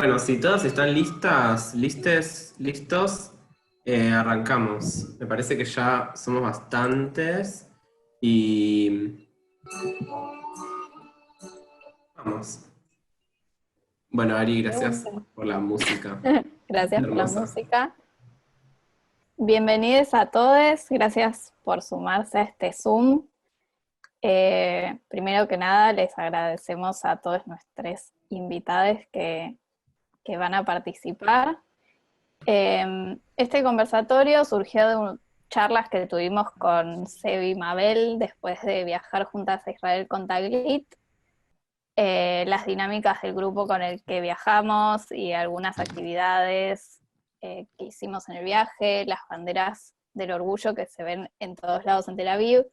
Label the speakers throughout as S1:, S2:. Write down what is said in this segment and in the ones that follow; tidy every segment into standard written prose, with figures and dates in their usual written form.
S1: Bueno, si todos están listos, arrancamos. Me parece que ya somos bastantes y vamos. Bueno, Ari, gracias
S2: Bueno,
S1: por la música.
S2: gracias por la
S1: Hermosa.
S2: música. Bienvenidos a todos, gracias por sumarse a este Zoom. Primero que nada, les agradecemos a todos nuestros invitados que van a participar. Este conversatorio surgió de charlas que tuvimos con Sebi y Mabel después de viajar juntas a Israel con Taglit. Las dinámicas del grupo con el que viajamos y algunas actividades que hicimos en el viaje, las banderas del orgullo que se ven en todos lados en Tel Aviv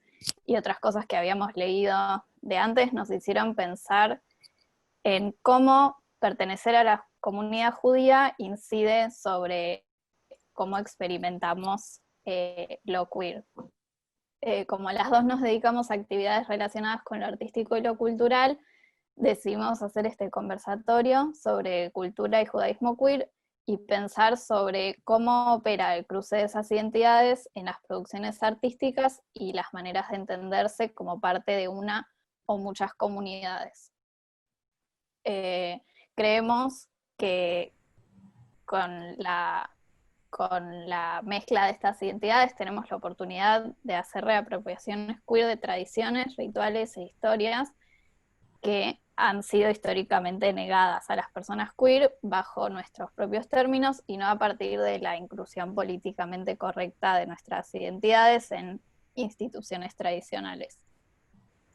S2: y otras cosas que habíamos leído de antes nos hicieron pensar en cómo pertenecer a la comunidad judía incide sobre cómo experimentamos lo queer. Como las dos nos dedicamos a actividades relacionadas con lo artístico y lo cultural, decidimos hacer este conversatorio sobre cultura y judaísmo queer y pensar sobre cómo opera el cruce de esas identidades en las producciones artísticas y las maneras de entenderse como parte de una o muchas comunidades. Creemos que con la mezcla de estas identidades tenemos la oportunidad de hacer reapropiaciones queer de tradiciones, rituales e historias que han sido históricamente negadas a las personas queer bajo nuestros propios términos y no a partir de la inclusión políticamente correcta de nuestras identidades en instituciones tradicionales.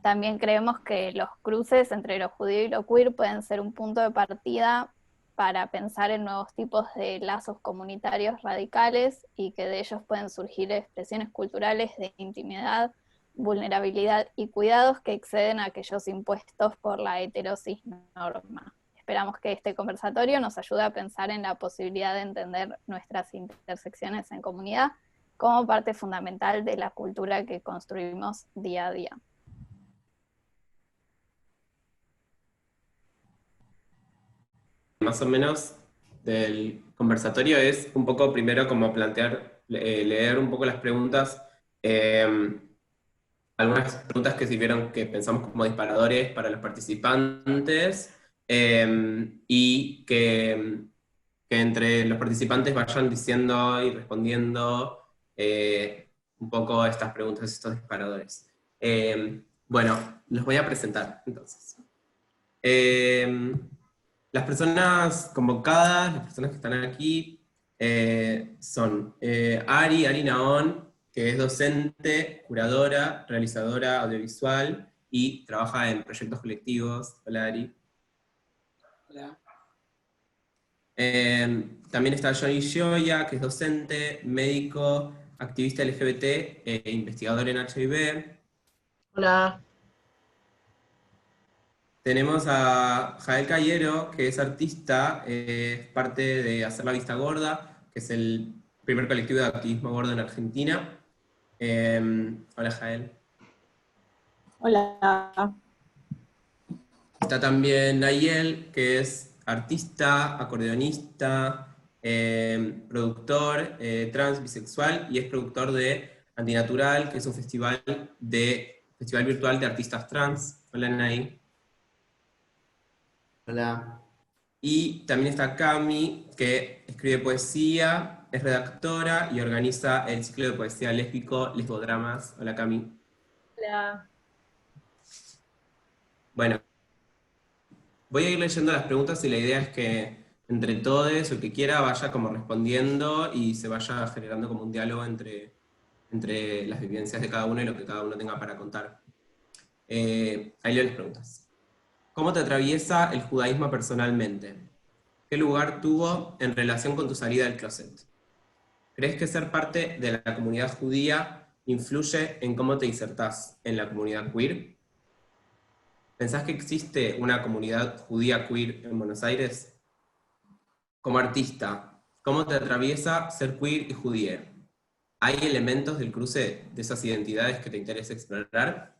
S2: También creemos que los cruces entre lo judío y lo queer pueden ser un punto de partida para pensar en nuevos tipos de lazos comunitarios radicales y que de ellos pueden surgir expresiones culturales de intimidad, vulnerabilidad y cuidados que exceden a aquellos impuestos por la heterosis norma. Esperamos que este conversatorio nos ayude a pensar en la posibilidad de entender nuestras intersecciones en comunidad como parte fundamental de la cultura que construimos día a día.
S1: Más o menos del conversatorio es un poco primero como plantear, leer un poco las preguntas. Algunas preguntas que sirvieron, que pensamos como disparadores para los participantes, y que entre los participantes vayan diciendo y respondiendo un poco estas preguntas, estos disparadores. Bueno, los voy a presentar entonces. Las personas convocadas, las personas que están aquí, son Ari Naón, que es docente, curadora, realizadora audiovisual y trabaja en proyectos colectivos. Hola, Ari.
S3: Hola.
S1: También está Johnny Gioia, que es docente, médico, activista LGBT e investigador en HIV.
S3: Hola.
S1: Tenemos a Jael Cayero, que es artista, es parte de Hacer la Vista Gorda, que es el primer colectivo de activismo gordo en Argentina. Hola, Jael.
S2: Hola.
S1: Está también Nayel, que es artista, acordeonista, productor trans, bisexual, y es productor de Antinatural, que es un festival virtual de artistas trans. Hola, Nay.
S3: Hola.
S1: Y también está Cami, que escribe poesía, es redactora y organiza el ciclo de poesía lésbico Lesbodramas. Hola, Cami.
S2: Hola.
S1: Bueno, voy a ir leyendo las preguntas y la idea es que entre todos, o el que quiera, vaya como respondiendo y se vaya generando como un diálogo entre las vivencias de cada uno y lo que cada uno tenga para contar. Ahí leo las preguntas. ¿Cómo te atraviesa el judaísmo personalmente? ¿Qué lugar tuvo en relación con tu salida del closet? ¿Crees que ser parte de la comunidad judía influye en cómo te insertás en la comunidad queer? ¿Pensás que existe una comunidad judía queer en Buenos Aires? Como artista, ¿cómo te atraviesa ser queer y judía? ¿Hay elementos del cruce de esas identidades que te interesa explorar?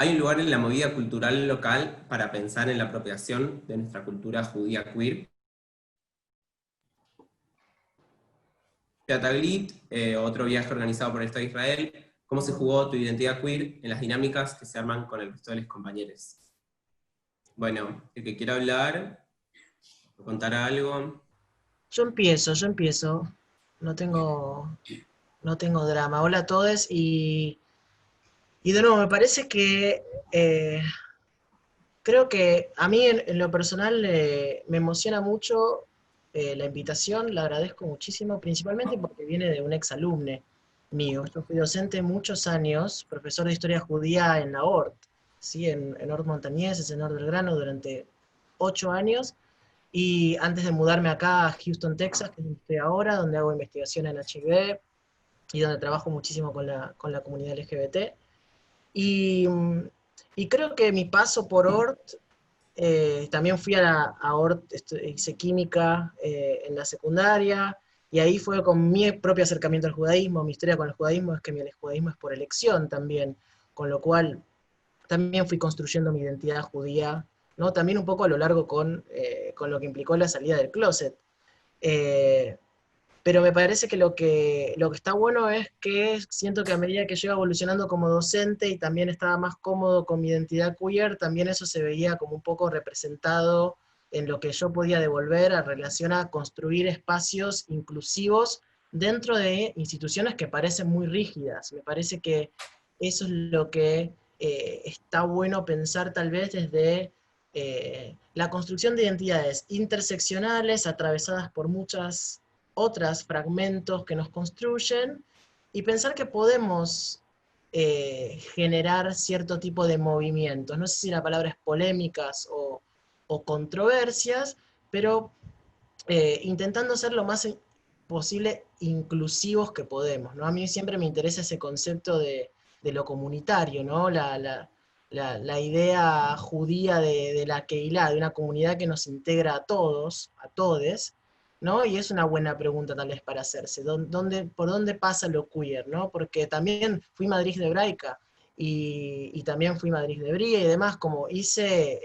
S1: hay un lugar en la movida cultural local para pensar en la apropiación de nuestra cultura judía queer. Taglit, otro viaje organizado por el Estado de Israel, cómo se jugó tu identidad queer en las dinámicas que se arman con el resto de los compañeros. Bueno, el que quiera hablar, o contar algo.
S3: Yo empiezo. No tengo, no tengo drama. Hola a todos y de nuevo, me parece que creo que a mí en lo personal me emociona mucho la invitación, la agradezco muchísimo, principalmente porque viene de un ex alumne mío. Yo fui docente muchos años, profesor de historia judía en la ORT, ¿sí? en ORT Montañeses, en ORT Belgrano, durante 8 años. Y antes de mudarme acá a Houston, Texas, que es donde estoy ahora, donde hago investigación en HIV y donde trabajo muchísimo con la comunidad LGBT. Y, y creo que mi paso por ORT, también fui a ORT, hice química en la secundaria, y ahí fue con mi propio acercamiento al judaísmo. Mi historia con el judaísmo es que el judaísmo es por elección también, con lo cual también fui construyendo mi identidad judía, ¿no? También un poco a lo largo con lo que implicó la salida del closet. Eh, pero me parece que lo que está bueno es que siento que a medida que yo iba evolucionando como docente y también estaba más cómodo con mi identidad queer, también eso se veía como un poco representado en lo que yo podía devolver a relación a construir espacios inclusivos dentro de instituciones que parecen muy rígidas. Me parece que eso es lo que está bueno pensar tal vez desde la construcción de identidades interseccionales atravesadas por muchas otros fragmentos que nos construyen y pensar que podemos generar cierto tipo de movimientos. No sé si la palabra es polémicas o controversias, pero intentando ser lo más posible inclusivos que podemos, ¿no? A mí siempre me interesa ese concepto de lo comunitario, ¿no? La idea judía de la Keilah, de una comunidad que nos integra a todos, a todes, ¿no? Y es una buena pregunta tal vez para hacerse. ¿Por dónde pasa lo queer, ¿no? Porque también fui Madrid de hebraica y también fui Madrid de hebría y demás, como hice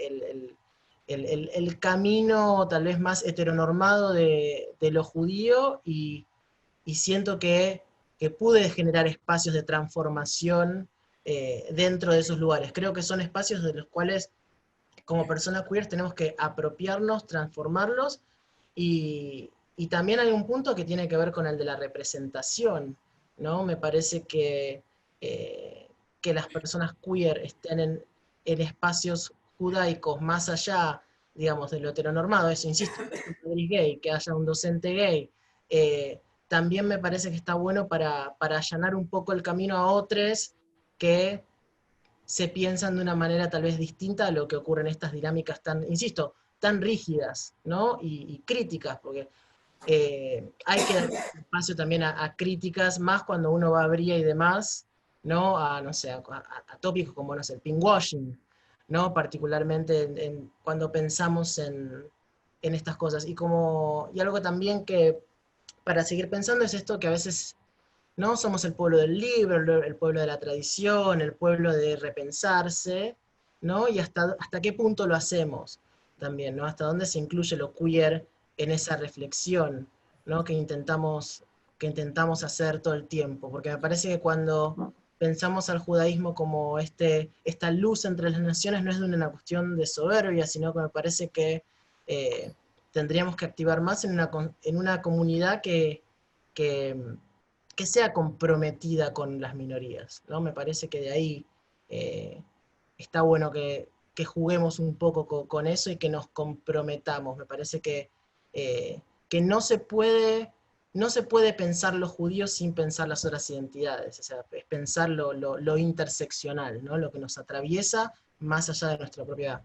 S3: el camino tal vez más heteronormado de lo judío y siento que pude generar espacios de transformación dentro de esos lugares. Creo que son espacios de los cuales como personas queer tenemos que apropiarnos, transformarlos y también hay un punto que tiene que ver con el de la representación, ¿no? Me parece eh, que las personas queer estén en espacios judaicos más allá, digamos, de lo heteronormado, eso, insisto, que un padre gay, que haya un docente gay, también me parece que está bueno para allanar un poco el camino a otros que se piensan de una manera tal vez distinta a lo que ocurre en estas dinámicas tan, insisto, tan rígidas, ¿no? Y críticas, porque hay que dar espacio también a críticas, más cuando uno va a Bria y demás, ¿no? A, no sé, a tópicos como, no sé, el pinkwashing, ¿no? Particularmente cuando pensamos en estas cosas. Y algo también que, para seguir pensando, es esto que a veces ¿no? Somos el pueblo del libro, el pueblo de la tradición, el pueblo de repensarse, ¿no? Y hasta qué punto lo hacemos también, ¿no? Hasta dónde se incluye lo queer en esa reflexión, ¿no? Que intentamos hacer todo el tiempo, porque me parece que cuando pensamos al judaísmo como esta luz entre las naciones no es de una cuestión de soberbia, sino que me parece que eh, tendríamos que activar más en una comunidad que, que sea comprometida con las minorías, ¿no? Me parece que de ahí eh, está bueno que juguemos un poco con eso y que nos comprometamos. Me parece que no se puede pensar los judíos sin pensar las otras identidades, o sea, es pensar lo interseccional, ¿no? Lo que nos atraviesa más allá de nuestra propia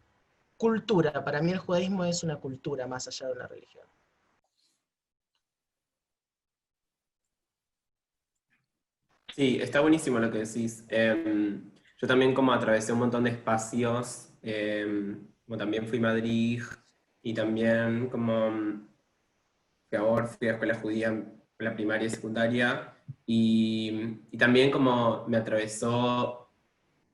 S3: cultura. Para mí el judaísmo es una cultura más allá de una religión.
S1: Sí, está buenísimo lo que decís. Yo también como atravesé un montón de espacios, como también fui a Madrid y también como fui a escuela judía en la primaria y secundaria y también como me atravesó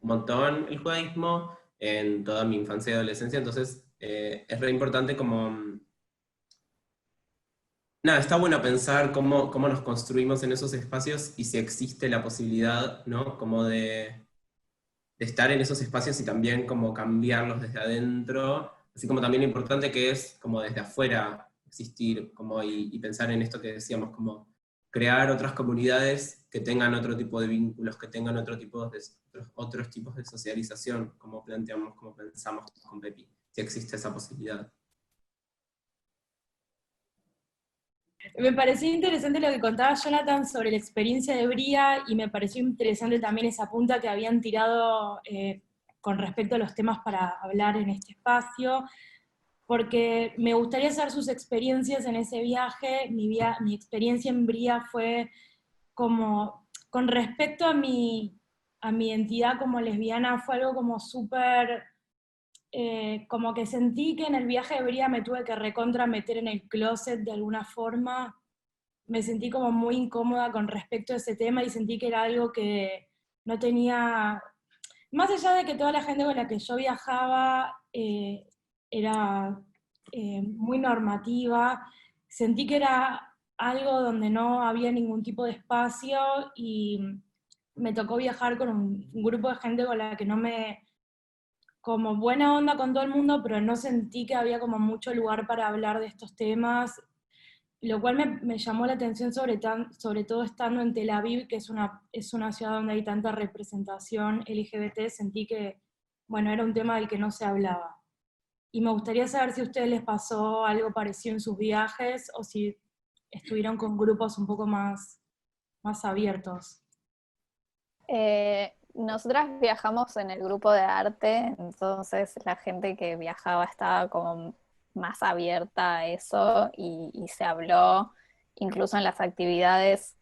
S1: un montón el judaísmo en toda mi infancia y adolescencia, entonces es re importante como... Nada, está bueno pensar cómo nos construimos en esos espacios y si existe la posibilidad, ¿no? Como de estar en esos espacios y también como cambiarlos desde adentro, así como también lo importante que es como desde afuera existir como y pensar en esto que decíamos, como crear otras comunidades que tengan otro tipo de vínculos, que tengan otros tipos de socialización, como planteamos, como pensamos con Pepi, si existe esa posibilidad.
S4: Me pareció interesante lo que contaba Jonathan sobre la experiencia de Bría, y me pareció interesante también esa punta que habían tirado con respecto a los temas para hablar en este espacio, porque me gustaría saber sus experiencias en ese viaje. Mi experiencia en Bría fue como, con respecto a mi identidad como lesbiana, fue algo como súper... como que sentí que en el viaje de Bría me tuve que recontra meter en el closet de alguna forma. Me sentí como muy incómoda con respecto a ese tema y sentí que era algo que no tenía, más allá de que toda la gente con la que yo viajaba era muy normativa, sentí que era algo donde no había ningún tipo de espacio, y me tocó viajar con un grupo de gente con la que no me, como buena onda con todo el mundo, pero no sentí que había como mucho lugar para hablar de estos temas, lo cual me llamó la atención sobre todo estando en Tel Aviv, que es una ciudad donde hay tanta representación LGBT. Sentí que, bueno, era un tema del que no se hablaba. Y me gustaría saber si a ustedes les pasó algo parecido en sus viajes, o si estuvieron con grupos un poco más abiertos.
S2: Nosotras viajamos en el grupo de arte, entonces la gente que viajaba estaba como más abierta a eso y se habló, incluso en las actividades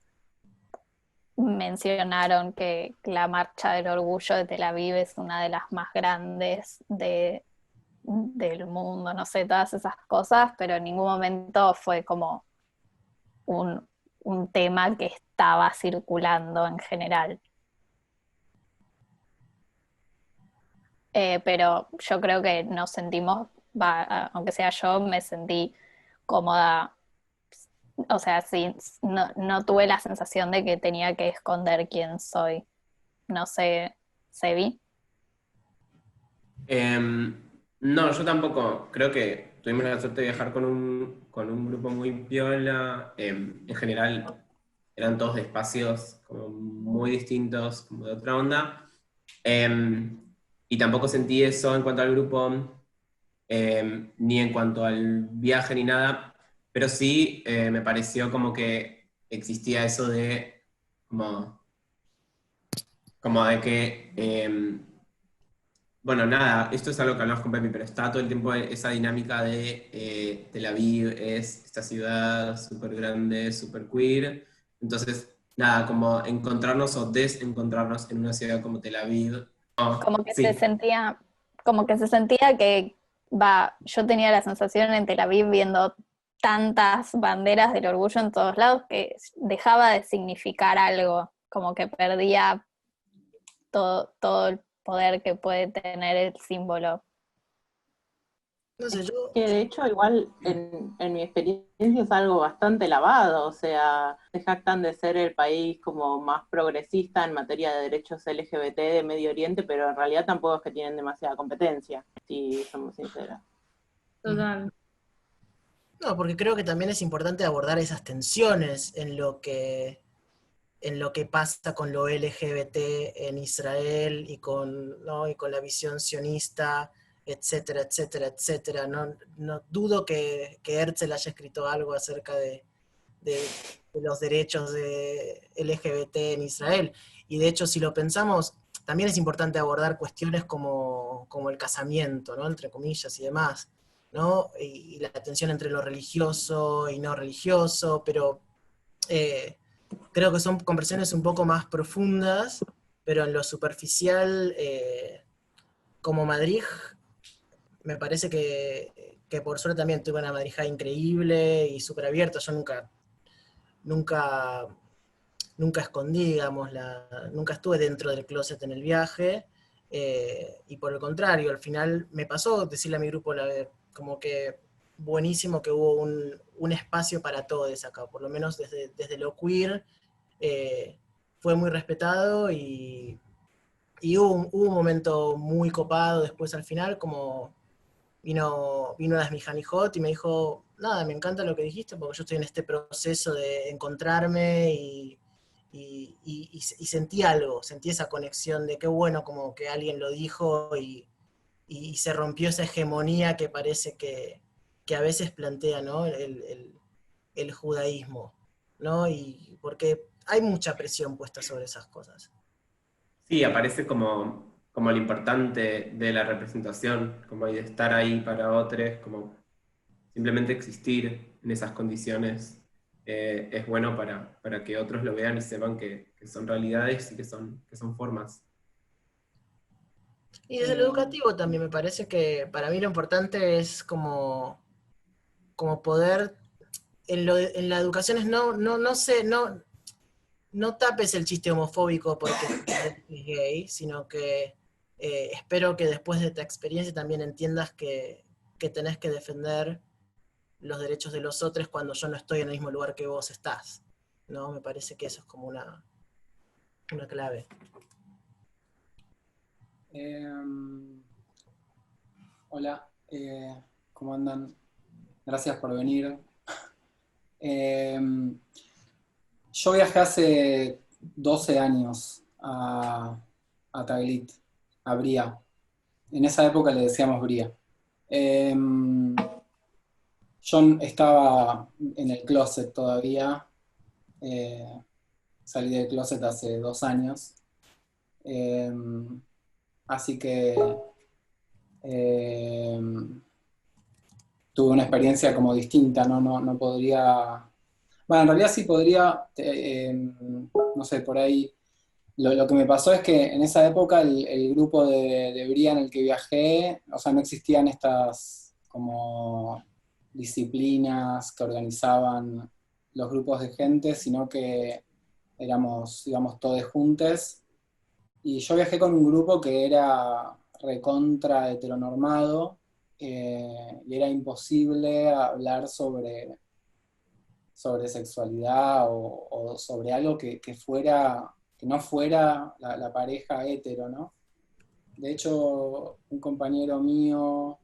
S2: mencionaron que la Marcha del Orgullo de Tel Aviv es una de las más grandes del mundo, no sé, todas esas cosas, pero en ningún momento fue como un tema que estaba circulando en general. Pero yo creo que nos sentimos, aunque sea yo, me sentí cómoda. O sea, sí, no tuve la sensación de que tenía que esconder quién soy. No sé, ¿Sebi?
S1: No, yo tampoco. Creo que tuvimos la suerte de viajar con un grupo muy piola. En general eran todos de espacios como muy distintos, como de otra onda. Y tampoco sentí eso en cuanto al grupo, ni en cuanto al viaje ni nada. Pero sí me pareció como que existía eso de como de que bueno, nada, esto es algo que hablamos con Pepi, pero está todo el tiempo esa dinámica de Tel Aviv es esta ciudad súper grande, súper queer. Entonces, nada, como encontrarnos o desencontrarnos en una ciudad como Tel Aviv. Oh,
S2: Como que se
S1: sí,
S2: sentía, como que se sentía que, yo tenía la sensación en Tel Aviv viendo tantas banderas del orgullo en todos lados que dejaba de significar algo, como que perdía todo el poder que puede tener el símbolo.
S3: No sé, yo,
S5: Que de hecho igual en mi experiencia es algo bastante lavado, o sea, se jactan de ser el país como más progresista en materia de derechos LGBT de Medio Oriente, pero en realidad tampoco es que tienen demasiada competencia, si somos sinceros.
S4: Total.
S3: no, porque creo que también es importante abordar esas tensiones en lo que pasa con lo LGBT en Israel y con, ¿no? y con la visión sionista, etcétera, etcétera, etcétera. No dudo que Herzl haya escrito algo acerca de los derechos de LGBT en Israel. Y de hecho, si lo pensamos, también es importante abordar cuestiones como el casamiento, ¿no? Entre comillas y demás, ¿no? Y la tensión entre lo religioso y no religioso, pero creo que son conversaciones un poco más profundas, pero en lo superficial, como Madrid, me parece que por suerte también tuve una Madrid increíble y súper abierta. Yo nunca escondí, digamos, nunca estuve dentro del closet en el viaje, Y por el contrario, al final me pasó decirle a mi grupo, como que buenísimo que hubo un espacio para todos acá, por lo menos desde lo queer, fue muy respetado y hubo un momento muy copado después al final, como vino las Mijani Hot y me dijo, nada, me encanta lo que dijiste porque yo estoy en este proceso de encontrarme y sentí algo, sentí esa conexión de qué bueno como que alguien lo dijo y se rompió esa hegemonía que parece que a veces plantea, ¿no? El judaísmo, ¿no? Y porque hay mucha presión puesta sobre esas cosas.
S1: Sí, aparece como lo importante de la representación, como de estar ahí para otros, como simplemente existir en esas condiciones es bueno para que otros lo vean y sepan que son realidades y que son formas.
S3: Y desde lo educativo también me parece que para mí lo importante es como poder, en la educación es no sé, no tapes el chiste homofóbico porque es gay, sino que espero que después de esta experiencia también entiendas que tenés que defender los derechos de los otros cuando yo no estoy en el mismo lugar que vos estás, ¿no? Me parece que eso es como una clave.
S6: Hola, ¿cómo andan? Gracias por venir. Yo viajé hace 12 años a Taglit, a Bria. En esa época le decíamos Bria. Yo estaba en el closet todavía. Salí del closet hace 2 años. Así que tuve una experiencia como distinta, no podría... Bueno, en realidad sí podría, no sé, por ahí. Lo que me pasó es que en esa época el grupo de Bria en el que viajé, o sea, no existían estas como disciplinas que organizaban los grupos de gente, sino que éramos, digamos, todos juntos. Y yo viajé con un grupo que era recontra heteronormado, y era imposible hablar sobre sexualidad o sobre algo que no fuera la pareja hetero, ¿no? De hecho, un compañero mío,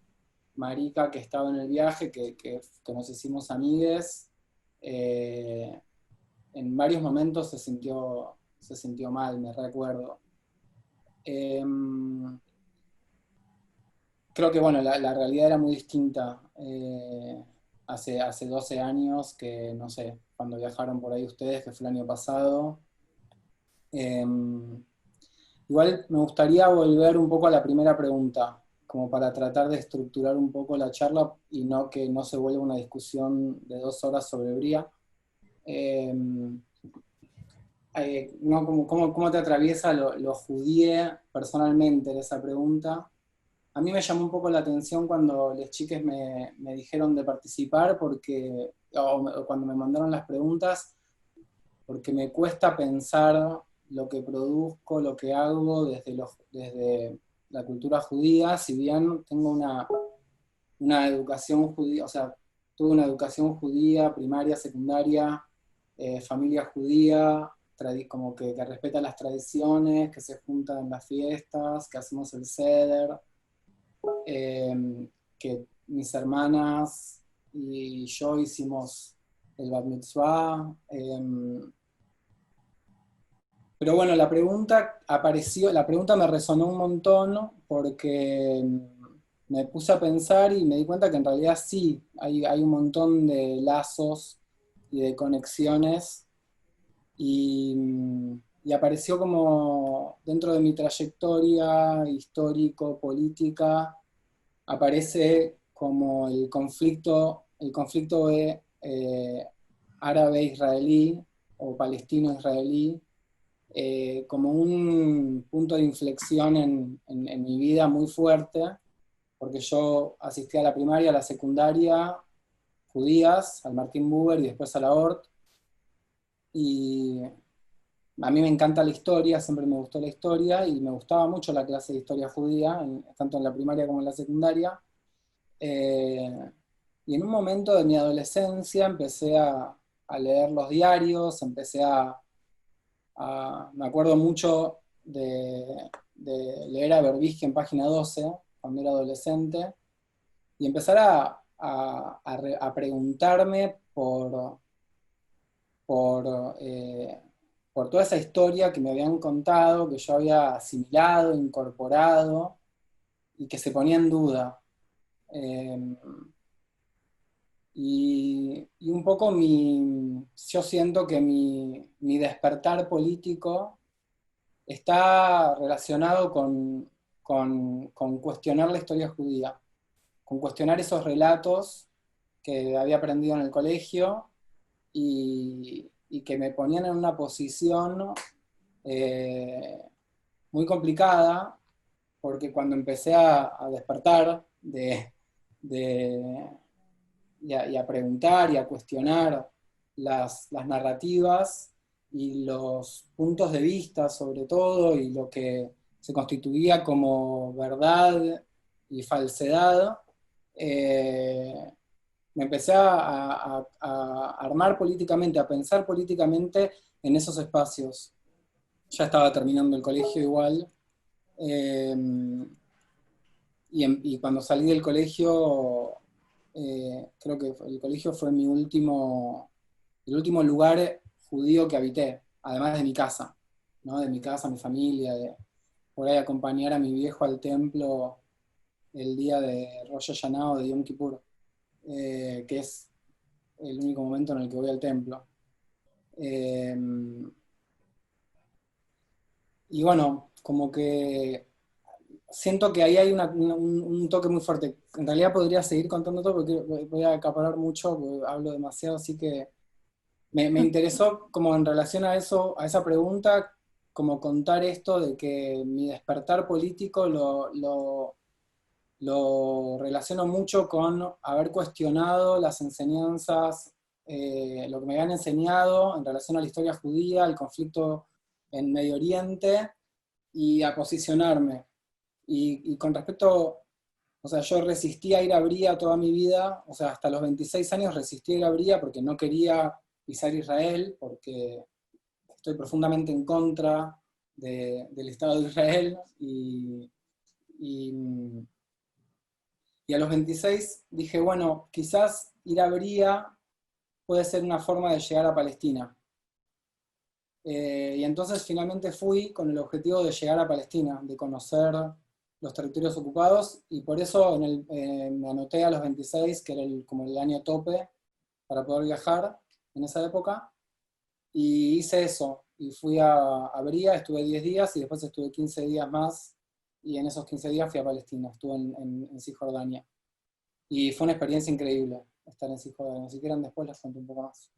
S6: marica, que estaba en el viaje, que nos hicimos amigues, en varios momentos se sintió mal, me recuerdo. Creo que, bueno, la realidad era muy distinta hace 12 años que, no sé, cuando viajaron por ahí ustedes, que fue el año pasado. Igual me gustaría volver un poco a la primera pregunta, como para tratar de estructurar un poco la charla y no que no se vuelva una discusión de 2 horas sobre Bria. No, ¿cómo te atraviesa lo judíe personalmente en esa pregunta? A mí me llamó un poco la atención cuando los chiques me dijeron de participar, o cuando me mandaron las preguntas, porque me cuesta pensar lo que produzco, lo que hago desde la cultura judía, si bien tengo una educación judía, o sea, tuve una educación judía, primaria, secundaria, familia judía, como que respeta las tradiciones, que se juntan en las fiestas, que hacemos el seder, que mis hermanas y yo hicimos el Bat Mitzvah. Pero bueno, la pregunta me resonó un montón porque me puse a pensar y me di cuenta que en realidad sí, hay un montón de lazos y de conexiones y apareció como dentro de mi trayectoria histórico-política, aparece como el conflicto árabe-israelí o palestino-israelí, como un punto de inflexión en mi vida muy fuerte, porque yo asistí a la primaria, a la secundaria, judías, al Martín Buber y después a la Hort, y a mí me encanta la historia, siempre me gustó la historia, y me gustaba mucho la clase de historia judía, tanto en la primaria como en la secundaria. Y en un momento de mi adolescencia empecé a leer los diarios, me acuerdo mucho de leer a Berbisky en Página 12, cuando era adolescente, y empezar a preguntarme por, eh, por toda esa historia que me habían contado, que yo había asimilado, incorporado, y que se ponía en duda. Eh, y un poco yo siento que mi despertar político está relacionado con cuestionar la historia judía, con cuestionar esos relatos que había aprendido en el colegio y que me ponían en una posición eh, muy complicada, porque cuando empecé a despertar de, y a preguntar y a cuestionar las narrativas y los puntos de vista sobre todo, y lo que se constituía como verdad y falsedad, me empecé a armar políticamente, a pensar políticamente en esos espacios. Ya estaba terminando el colegio igual, eh, y cuando salí del colegio, creo que el colegio fue el último lugar judío que habité, además de mi casa, ¿no? De mi casa, mi familia, de por ahí acompañar a mi viejo al templo el día de Rosh Hashanah o de Yom Kippur, que es el único momento en el que voy al templo. Eh, y bueno, como que siento que ahí hay un toque muy fuerte. En realidad podría seguir contando todo porque voy a acaparar mucho, porque hablo demasiado, así que me interesó como en relación a eso, a esa pregunta, como contar esto de que mi despertar político lo relaciono mucho con haber cuestionado las enseñanzas, lo que me habían enseñado en relación a la historia judía, el conflicto en Medio Oriente, y a posicionarme. Y con respecto, o sea, yo resistí a ir a Bria toda mi vida, o sea, hasta los 26 años resistí a ir a Bria porque no quería pisar Israel, porque estoy profundamente en contra del Estado de Israel, y, y a los 26 dije, bueno, quizás ir a Bria puede ser una forma de llegar a Palestina. Y entonces finalmente fui con el objetivo de llegar a Palestina, de conocer los territorios ocupados, y por eso me anoté a los 26, que era como el año tope para poder viajar en esa época, y hice eso, y fui a Bria, estuve 10 días, y después estuve 15 días más, y en esos 15 días fui a Palestina, estuve en Cisjordania. Y fue una experiencia increíble estar en Cisjordania, si quieren después les cuento un poco más.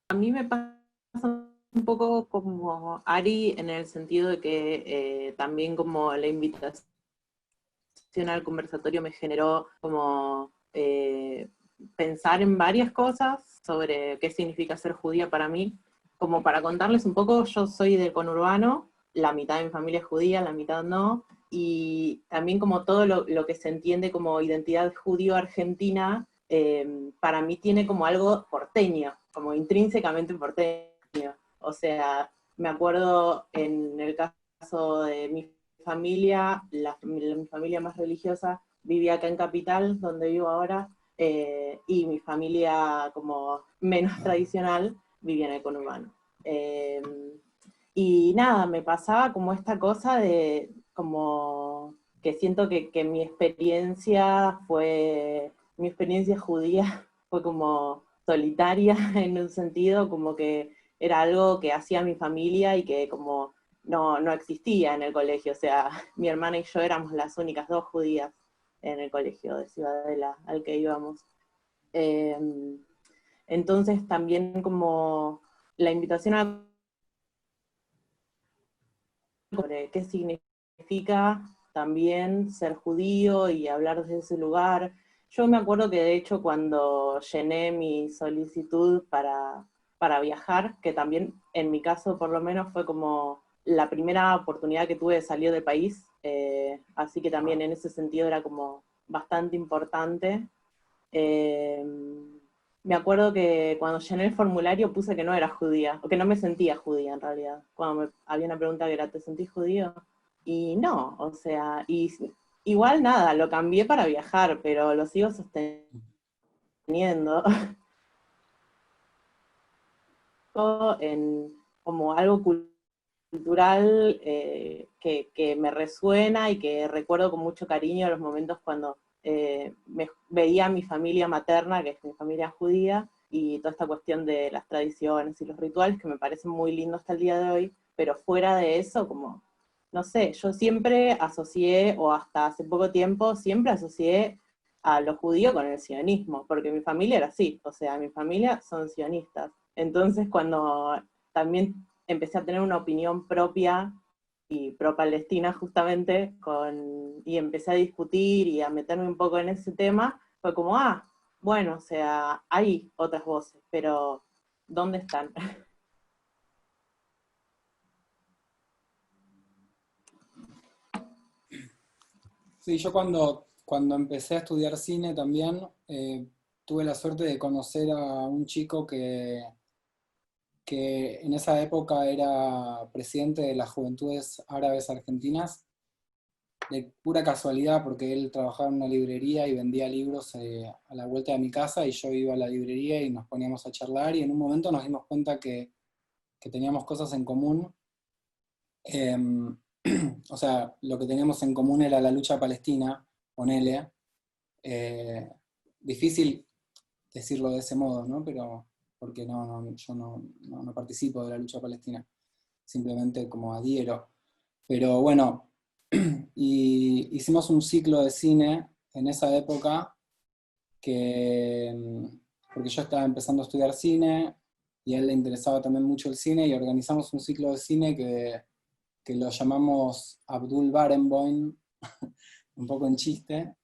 S5: A mí me pasa un poco como Ari en el sentido de que también como la invitación al conversatorio me generó como pensar en varias cosas sobre qué significa ser judía para mí. Como para contarles un poco, yo soy del conurbano, la mitad de mi familia es judía, la mitad no, y también como todo lo que se entiende como identidad judío-argentina, para mí tiene como algo porteño, como intrínsecamente porteño. O sea, me acuerdo en el caso de mi familia, mi familia más religiosa vivía acá en Capital, donde vivo ahora, y mi familia como menos tradicional vivía en el conurbano. Y nada, me pasaba como esta cosa de como que siento que mi experiencia judía fue como solitaria en un sentido, como que era algo que hacía mi familia y que como no existía en el colegio. O sea, mi hermana y yo éramos las únicas dos judías en el colegio de Ciudadela al que íbamos. Entonces también como la invitación a sobre qué significa también ser judío y hablar desde ese lugar. Yo me acuerdo que de hecho cuando llené mi solicitud para para viajar, que también en mi caso por lo menos fue como la primera oportunidad que tuve de salir del país, así que también en ese sentido era como bastante importante. Me acuerdo que cuando llené el formulario puse que no era judía, o que no me sentía judía en realidad. Cuando había una pregunta que era, ¿te sentís judío? Y no, o sea, igual nada, lo cambié para viajar, pero lo sigo sosteniendo en como algo cultural que me resuena y que recuerdo con mucho cariño los momentos cuando veía a mi familia materna, que es mi familia judía, y toda esta cuestión de las tradiciones y los rituales que me parecen muy lindos hasta el día de hoy, pero fuera de eso, como, no sé, yo siempre asocié, o hasta hace poco tiempo, siempre asocié a lo judío con el sionismo, porque mi familia era así, o sea, mi familia son sionistas. Entonces, cuando también empecé a tener una opinión propia y pro-palestina justamente, y empecé a discutir y a meterme un poco en ese tema, fue como, bueno, o sea, hay otras voces, pero ¿dónde están?
S6: Sí, yo cuando empecé a estudiar cine también tuve la suerte de conocer a un chico que en esa época era presidente de las Juventudes Árabes Argentinas, de pura casualidad, porque él trabajaba en una librería y vendía libros a la vuelta de mi casa, y yo iba a la librería y nos poníamos a charlar, y en un momento nos dimos cuenta que teníamos cosas en común. O sea, lo que teníamos en común era la lucha palestina, ponele. Eh, Difícil decirlo de ese modo, ¿no? Pero porque yo no participo de la lucha palestina, simplemente como adhiero. Pero bueno, y hicimos un ciclo de cine en esa época, porque yo estaba empezando a estudiar cine y a él le interesaba también mucho el cine, y organizamos un ciclo de cine que lo llamamos Abdul Barenboim, un poco en chiste.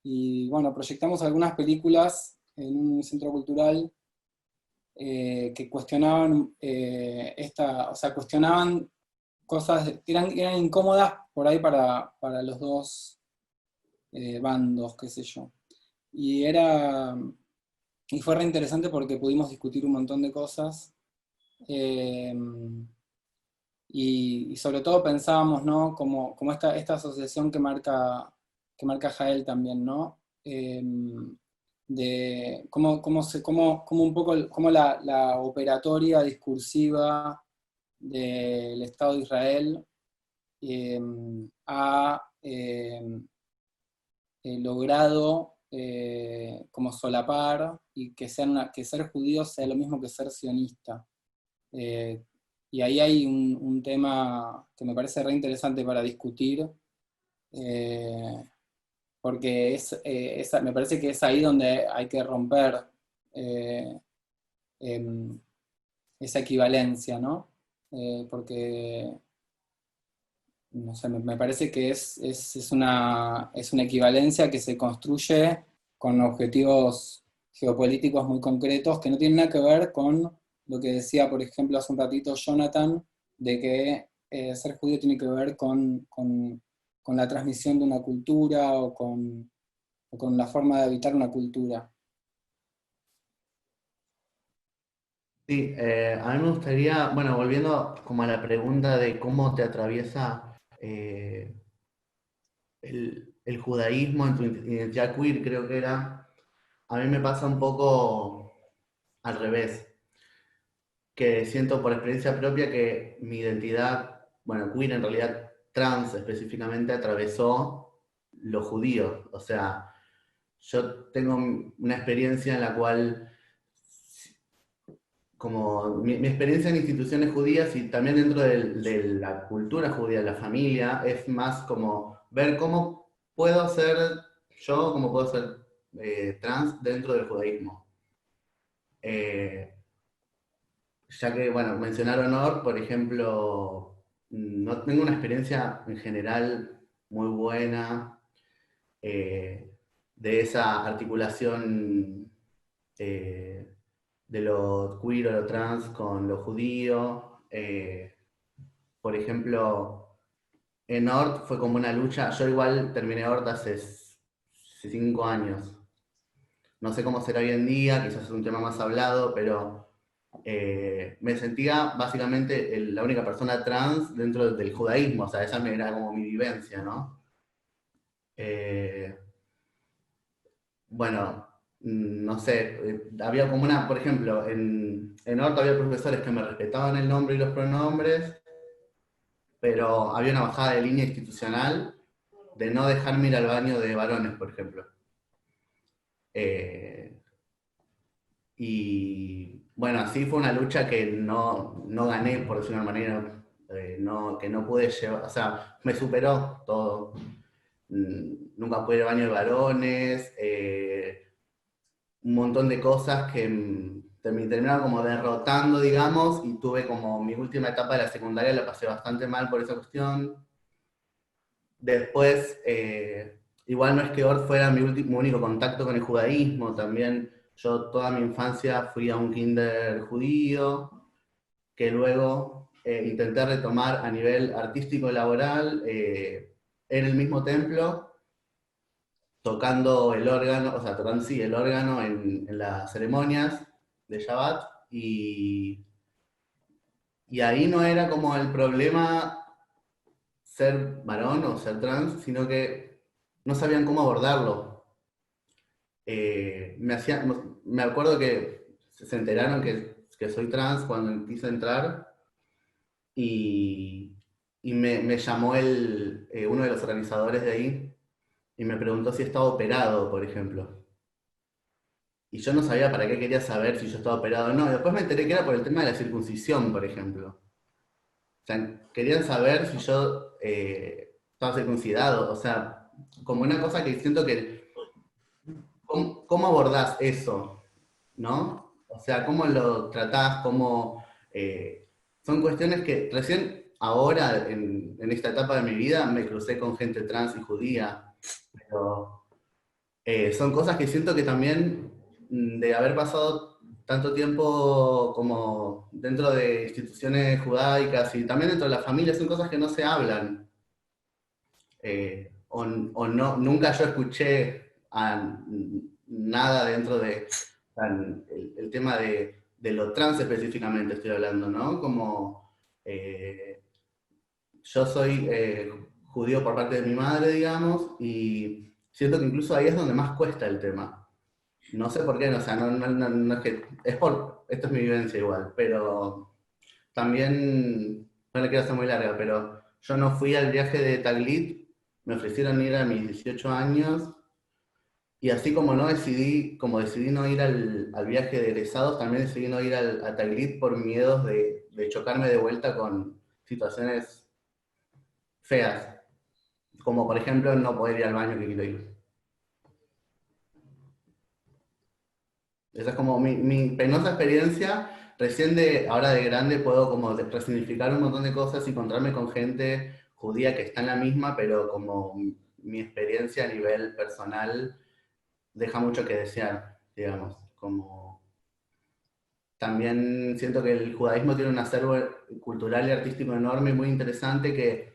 S6: Y bueno, proyectamos algunas películas en un centro cultural que cuestionaban o sea, cuestionaban cosas, eran incómodas por ahí para los dos bandos, qué sé yo. Y fue re interesante porque pudimos discutir un montón de cosas. eh, y sobre todo pensábamos, ¿no? Como esta asociación que marca Jael también, ¿no? De cómo un poco cómo la operatoria discursiva del Estado de Israel ha logrado como solapar y que ser judío sea lo mismo que ser sionista. Eh, y ahí hay un tema que me parece re interesante para discutir, eh, porque me parece que es ahí donde hay que romper eh, em, esa equivalencia, ¿no? Porque, no sé, me parece que es una equivalencia que se construye con objetivos geopolíticos muy concretos que no tienen nada que ver con lo que decía, por ejemplo, hace un ratito Jonathan, de que ser judío tiene que ver con la transmisión de una cultura o con la forma de habitar una cultura.
S7: Sí, a mí me gustaría, bueno, volviendo como a la pregunta de cómo te atraviesa el judaísmo en tu identidad queer, creo que era, a mí me pasa un poco al revés, que siento por experiencia propia que mi identidad, bueno, queer en realidad trans específicamente, atravesó lo judío. O sea, yo tengo una experiencia en la cual, como mi experiencia en instituciones judías y también dentro de la cultura judía, de la familia, es más como ver cómo puedo ser yo, cómo puedo ser trans dentro del judaísmo. Ya que, bueno, mencionar honor, por ejemplo, no tengo una experiencia en general muy buena de esa articulación de lo queer o lo trans con lo judío. Por ejemplo, en Ort fue como una lucha. Yo igual terminé Ort hace 5 años. No sé cómo será hoy en día, quizás es un tema más hablado, pero me sentía básicamente la única persona trans dentro del judaísmo, o sea, esa era como mi vivencia, ¿no? Bueno, no sé, había como por ejemplo, en Horta había profesores que me respetaban el nombre y los pronombres, pero había una bajada de línea institucional de no dejarme ir al baño de varones, por ejemplo. Y bueno, así fue una lucha que no gané, por decirlo de una manera, que no pude llevar, o sea, me superó todo. Nunca pude ir al baño de varones, un montón de cosas que me terminaron como derrotando, digamos, y tuve como mi última etapa de la secundaria, la pasé bastante mal por esa cuestión. Después, igual no es que Ort fuera mi único contacto con el judaísmo, también yo toda mi infancia fui a un kinder judío, que luego intenté retomar a nivel artístico laboral en el mismo templo, tocando el órgano, o sea, tocando sí, el órgano en las ceremonias de Shabbat, y ahí no era como el problema ser varón o ser trans, sino que no sabían cómo abordarlo. Me acuerdo que se enteraron que soy trans cuando quise entrar, y me llamó uno de los organizadores de ahí y me preguntó si estaba operado, por ejemplo. Y yo no sabía para qué quería saber si yo estaba operado o no. Y después me enteré que era por el tema de la circuncisión, por ejemplo. O sea, querían saber si yo estaba circuncidado. O sea, como una cosa que siento que... ¿Cómo abordás eso? ¿No? O sea, ¿cómo lo tratás? Son cuestiones que recién ahora, en esta etapa de mi vida, me crucé con gente trans y judía. Pero son cosas que siento que también, de haber pasado tanto tiempo como dentro de instituciones judaicas y también dentro de la familia, son cosas que no se hablan. O no, nunca yo escuché nada dentro de el tema de lo trans específicamente estoy hablando, ¿no? Como yo soy judío por parte de mi madre, digamos, y siento que incluso ahí es donde más cuesta el tema. No sé por qué, o sea, no es que, esto es mi vivencia igual, pero también, no le quiero hacer muy larga, pero yo no fui al viaje de Taglit, me ofrecieron ir a mis 18 años, y así como decidí no ir al viaje de egresados, también decidí no ir a Taglit por miedos de chocarme de vuelta con situaciones feas, como por ejemplo no poder ir al baño que quiero ir. Esa es como mi penosa experiencia. Recién ahora de grande puedo como resignificar un montón de cosas y encontrarme con gente judía que está en la misma, pero como mi experiencia a nivel personal deja mucho que desear, digamos. Como también siento que el judaísmo tiene un acervo cultural y artístico enorme y muy interesante que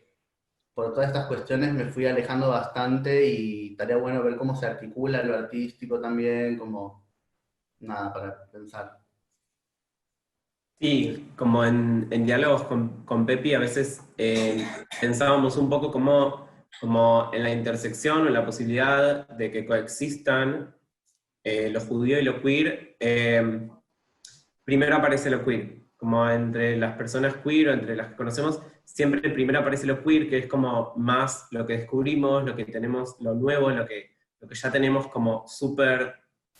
S7: por todas estas cuestiones me fui alejando bastante, y estaría bueno ver cómo se articula lo artístico también, como nada para pensar.
S1: Sí, como en diálogos con Pepi a veces pensábamos un poco como en la intersección o en la posibilidad de que coexistan lo judío y lo queer. Primero aparece lo queer, como entre las personas queer o entre las que conocemos, siempre primero aparece lo queer, que es como más lo que descubrimos, lo que tenemos, lo nuevo, lo que ya tenemos como súper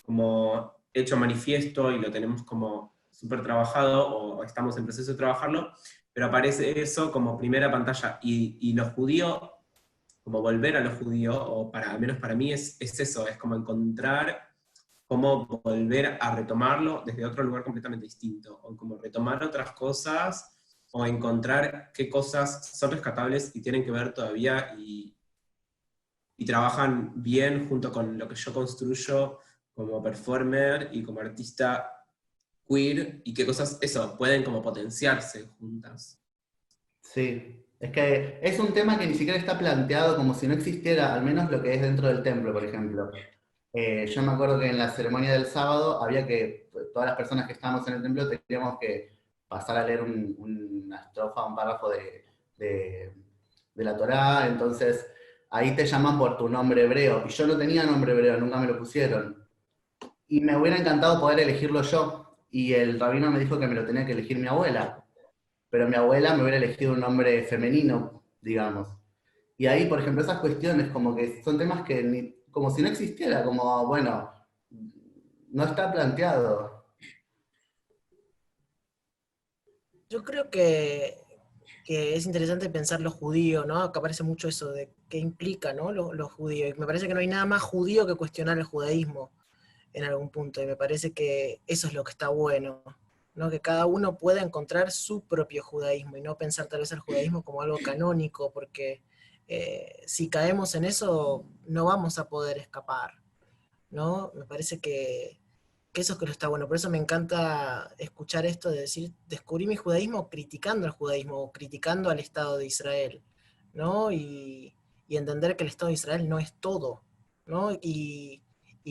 S1: como hecho manifiesto y lo tenemos como súper trabajado o estamos en proceso de trabajarlo, pero aparece eso como primera pantalla. Y lo judío, como volver a lo judío, o al menos para mí es eso, es como encontrar cómo volver a retomarlo desde otro lugar completamente distinto, o como retomar otras cosas, o encontrar qué cosas son rescatables y tienen que ver todavía y trabajan bien junto con lo que yo construyo como performer y como artista queer y qué cosas, eso, pueden como potenciarse juntas.
S7: Sí, es que es un tema que ni siquiera está planteado como si no existiera, al menos lo que es dentro del templo, por ejemplo. Yo me acuerdo que en la ceremonia del sábado había que, todas las personas que estábamos en el templo teníamos que pasar a leer una estrofa, un párrafo de, de la Torá, entonces ahí te llaman por tu nombre hebreo, y yo no tenía nombre hebreo, nunca me lo pusieron. Y me hubiera encantado poder elegirlo yo, y el rabino me dijo que me lo tenía que elegir mi abuela, pero mi abuela me hubiera elegido un nombre femenino, digamos. Y ahí, por ejemplo, esas cuestiones como que son temas que como si no existiera, como, bueno, no está planteado.
S3: Yo creo que es interesante pensar lo judío, ¿no? Acá aparece mucho eso de qué implica, ¿no? Lo judío. Y me parece que no hay nada más judío que cuestionar el judaísmo en algún punto. Y me parece que eso es lo que está bueno, ¿no? Que cada uno pueda encontrar su propio judaísmo y no pensar tal vez el judaísmo como algo canónico, porque si caemos en eso no vamos a poder escapar, ¿no? Me parece que eso es que lo está bueno. Por eso me encanta escuchar esto de decir, descubrí mi judaísmo criticando el judaísmo, o criticando al Estado de Israel, ¿no? Y entender que el Estado de Israel no es todo, ¿no? Y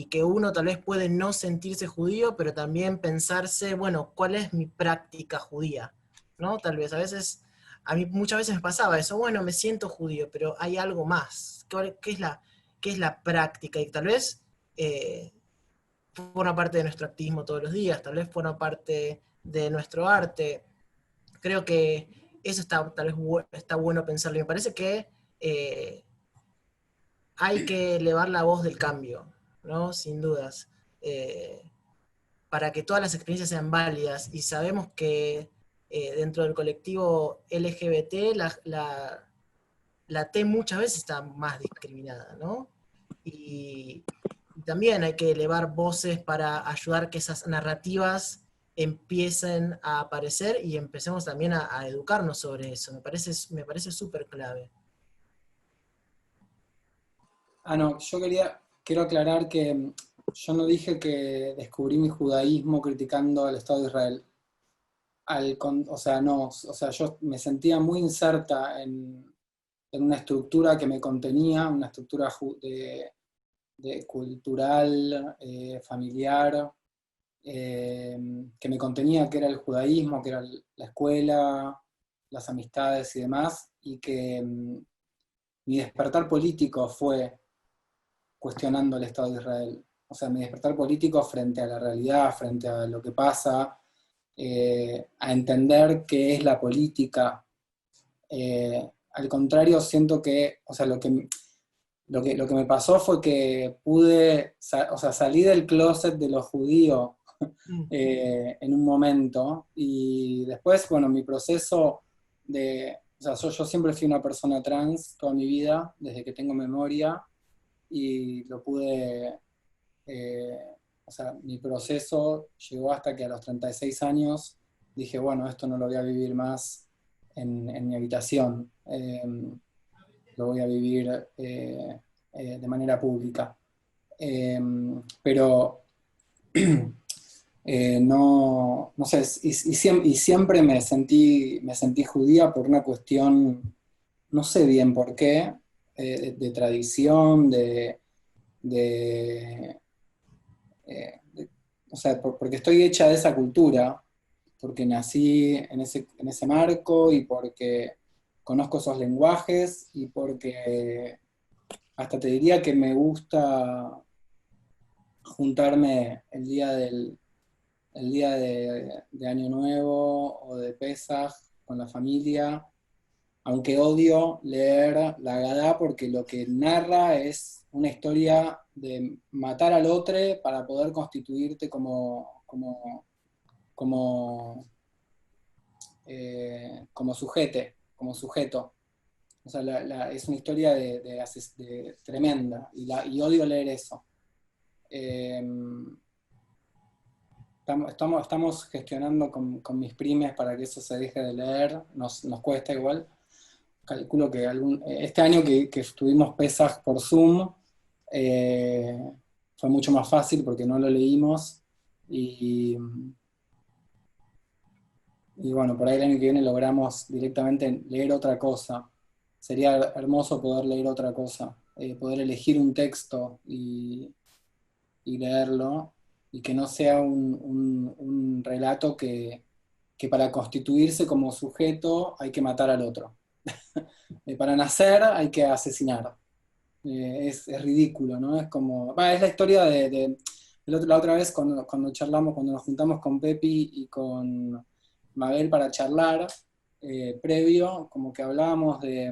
S3: que uno tal vez puede no sentirse judío, pero también pensarse, bueno, ¿cuál es mi práctica judía? ¿No? Tal vez a veces, a mí muchas veces me pasaba eso, bueno, me siento judío, pero hay algo más. ¿Qué es la práctica? Y tal vez forma parte de nuestro activismo todos los días, tal vez forma parte de nuestro arte. Creo que eso está, tal vez está bueno pensarlo. Y me parece que hay que elevar la voz del cambio, ¿no? Sin dudas. Para que todas las experiencias sean válidas. Y sabemos que dentro del colectivo LGBT la T muchas veces está más discriminada, ¿no? Y también hay que elevar voces para ayudar que esas narrativas empiecen a aparecer y empecemos también a educarnos sobre eso. Me parece súper clave.
S6: No, quiero aclarar que yo no dije que descubrí mi judaísmo criticando al Estado de Israel. O sea, no, o sea, yo me sentía muy inserta en una estructura que me contenía, una estructura de cultural, familiar, que me contenía, que era el judaísmo, que era la escuela, las amistades y demás, y que mi despertar político fue cuestionando el Estado de Israel. O sea, mi despertar político frente a la realidad, frente a lo que pasa, a entender qué es la política. Al contrario, siento que, o sea, lo que me pasó fue que pude, o sea, salí del closet de lo judío en un momento, y después, bueno, mi proceso o sea, yo siempre fui una persona trans toda mi vida, desde que tengo memoria, y lo pude, o sea, mi proceso llegó hasta que a los 36 años dije, bueno, esto no lo voy a vivir más en mi habitación, lo voy a vivir de manera pública. Pero no sé, y siempre me sentí judía por una cuestión, no sé bien por qué, de tradición, o sea, porque estoy hecha de esa cultura, porque nací en ese marco, y porque conozco esos lenguajes, y porque hasta te diría que me gusta juntarme el día de Año Nuevo o de Pesaj con la familia, aunque odio leer la Agadá porque lo que narra es una historia de matar al otro para poder constituirte como sujeto. O sea, es una historia tremenda, y odio leer eso. Estamos gestionando con mis primes para que eso se deje de leer, nos cuesta igual. Calculo que este año que estuvimos Pesaj por Zoom, fue mucho más fácil porque no lo leímos, y y bueno, por ahí el año que viene logramos directamente leer otra cosa. Sería hermoso poder leer otra cosa, poder elegir un texto y leerlo, y que no sea un relato que para constituirse como sujeto hay que matar al otro. Para nacer hay que asesinar. Es ridículo, ¿no? Es como, es la historia la otra vez cuando charlamos, cuando nos juntamos con Pepi y con Mabel para charlar, previo, como que hablábamos de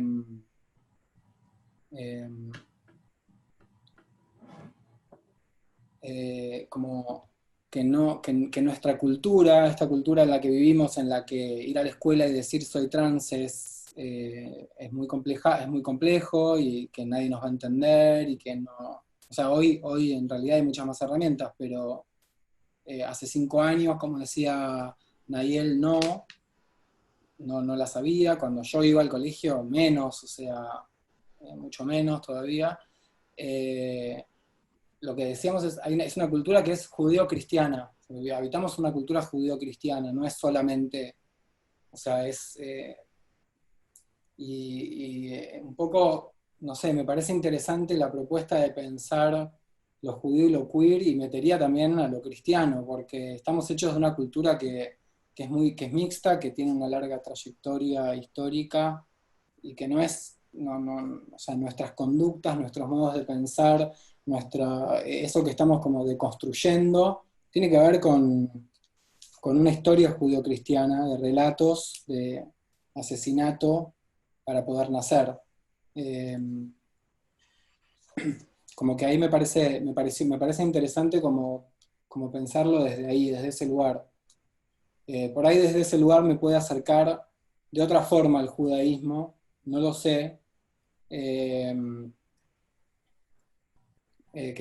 S6: como que, no, que nuestra cultura, esta cultura en la que vivimos, en la que ir a la escuela y decir soy trans es muy compleja, es muy complejo, y que nadie nos va a entender, y que no... O sea, hoy en realidad hay muchas más herramientas, pero hace 5 años, como decía Nayel, no la sabía. Cuando yo iba al colegio, menos, o sea, mucho menos todavía. Lo que decíamos es una cultura que es judeo-cristiana. Habitamos una cultura judeo-cristiana, no es solamente, o sea, un poco, no sé, me parece interesante la propuesta de pensar lo judío y lo queer, y metería también a lo cristiano, porque estamos hechos de una cultura que es mixta, que tiene una larga trayectoria histórica, y que no es, o sea, nuestras conductas, nuestros modos de pensar, eso que estamos como deconstruyendo, tiene que ver con una historia judio-cristiana de relatos de asesinato para poder nacer. Como que ahí me parece interesante como pensarlo desde ahí, desde ese lugar. Por ahí desde ese lugar me puede acercar de otra forma al judaísmo, no lo sé, que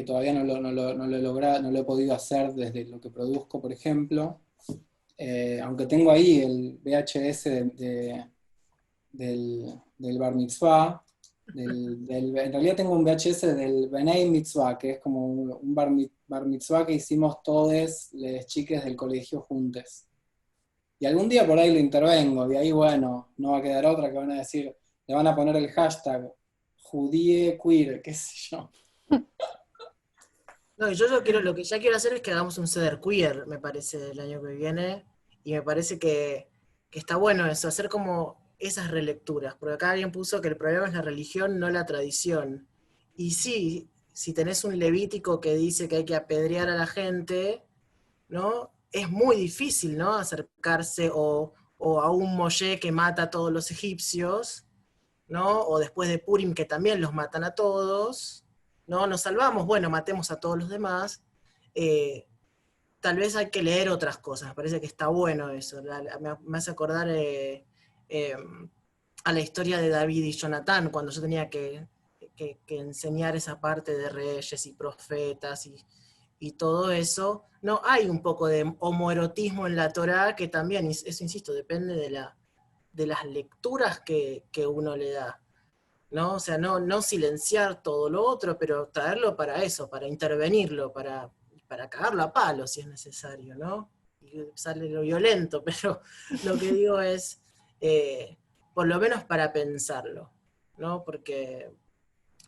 S6: todavía no lo he logrado, no lo he podido hacer desde lo que produzco, por ejemplo, aunque tengo ahí el VHS del Bar Mitzvah, en realidad tengo un VHS del Benei Mitzvah, que es como un bar Mitzvah que hicimos todos les chiques del colegio juntos. Y algún día por ahí lo intervengo, y ahí, bueno, no va a quedar otra que van a decir, le van a poner el hashtag judiequeer, qué sé yo.
S3: No, y lo que ya quiero hacer es que hagamos un ceder queer, me parece, el año que viene, y me parece que está bueno eso, hacer como esas relecturas, porque acá alguien puso que el problema es la religión, no la tradición. Y sí, si tenés un levítico que dice que hay que apedrear a la gente, ¿no? Es muy difícil, ¿no? Acercarse o a un Moshe que mata a todos los egipcios, ¿no? O después de Purim que también los matan a todos, ¿no? Nos salvamos, bueno, matemos a todos los demás. Tal vez hay que leer otras cosas, me parece que está bueno eso. Me hace acordar a la historia de David y Jonatán, cuando yo tenía que enseñar esa parte de reyes y profetas y todo eso. No, hay un poco de homoerotismo en la Torá que también, eso insisto, depende de las lecturas que uno le da, ¿no? O sea, no silenciar todo lo otro, pero traerlo para eso, para intervenirlo, para cagarlo a palo si es necesario, ¿no? Y sale lo violento, pero lo que digo es, por lo menos para pensarlo, ¿no? Porque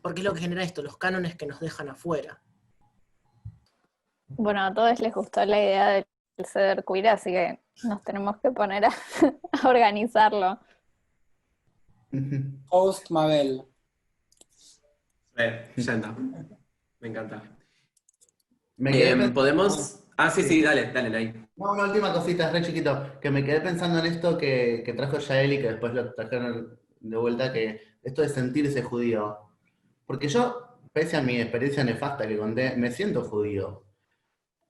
S3: es lo que genera esto, los cánones que nos dejan afuera.
S2: Bueno, a todos les gustó la idea del ceder queer, así que nos tenemos que poner a organizarlo.
S6: Host Mabel.
S1: Ya está. Me encanta.
S7: Me quedé
S1: ¿Podemos? Sí, dale, Nay.
S7: No, una última cosita, es re chiquito, que me quedé pensando en esto que trajo Yael y que después lo trajeron de vuelta, que esto de sentirse judío. Porque yo, pese a mi experiencia nefasta que conté, me siento judío.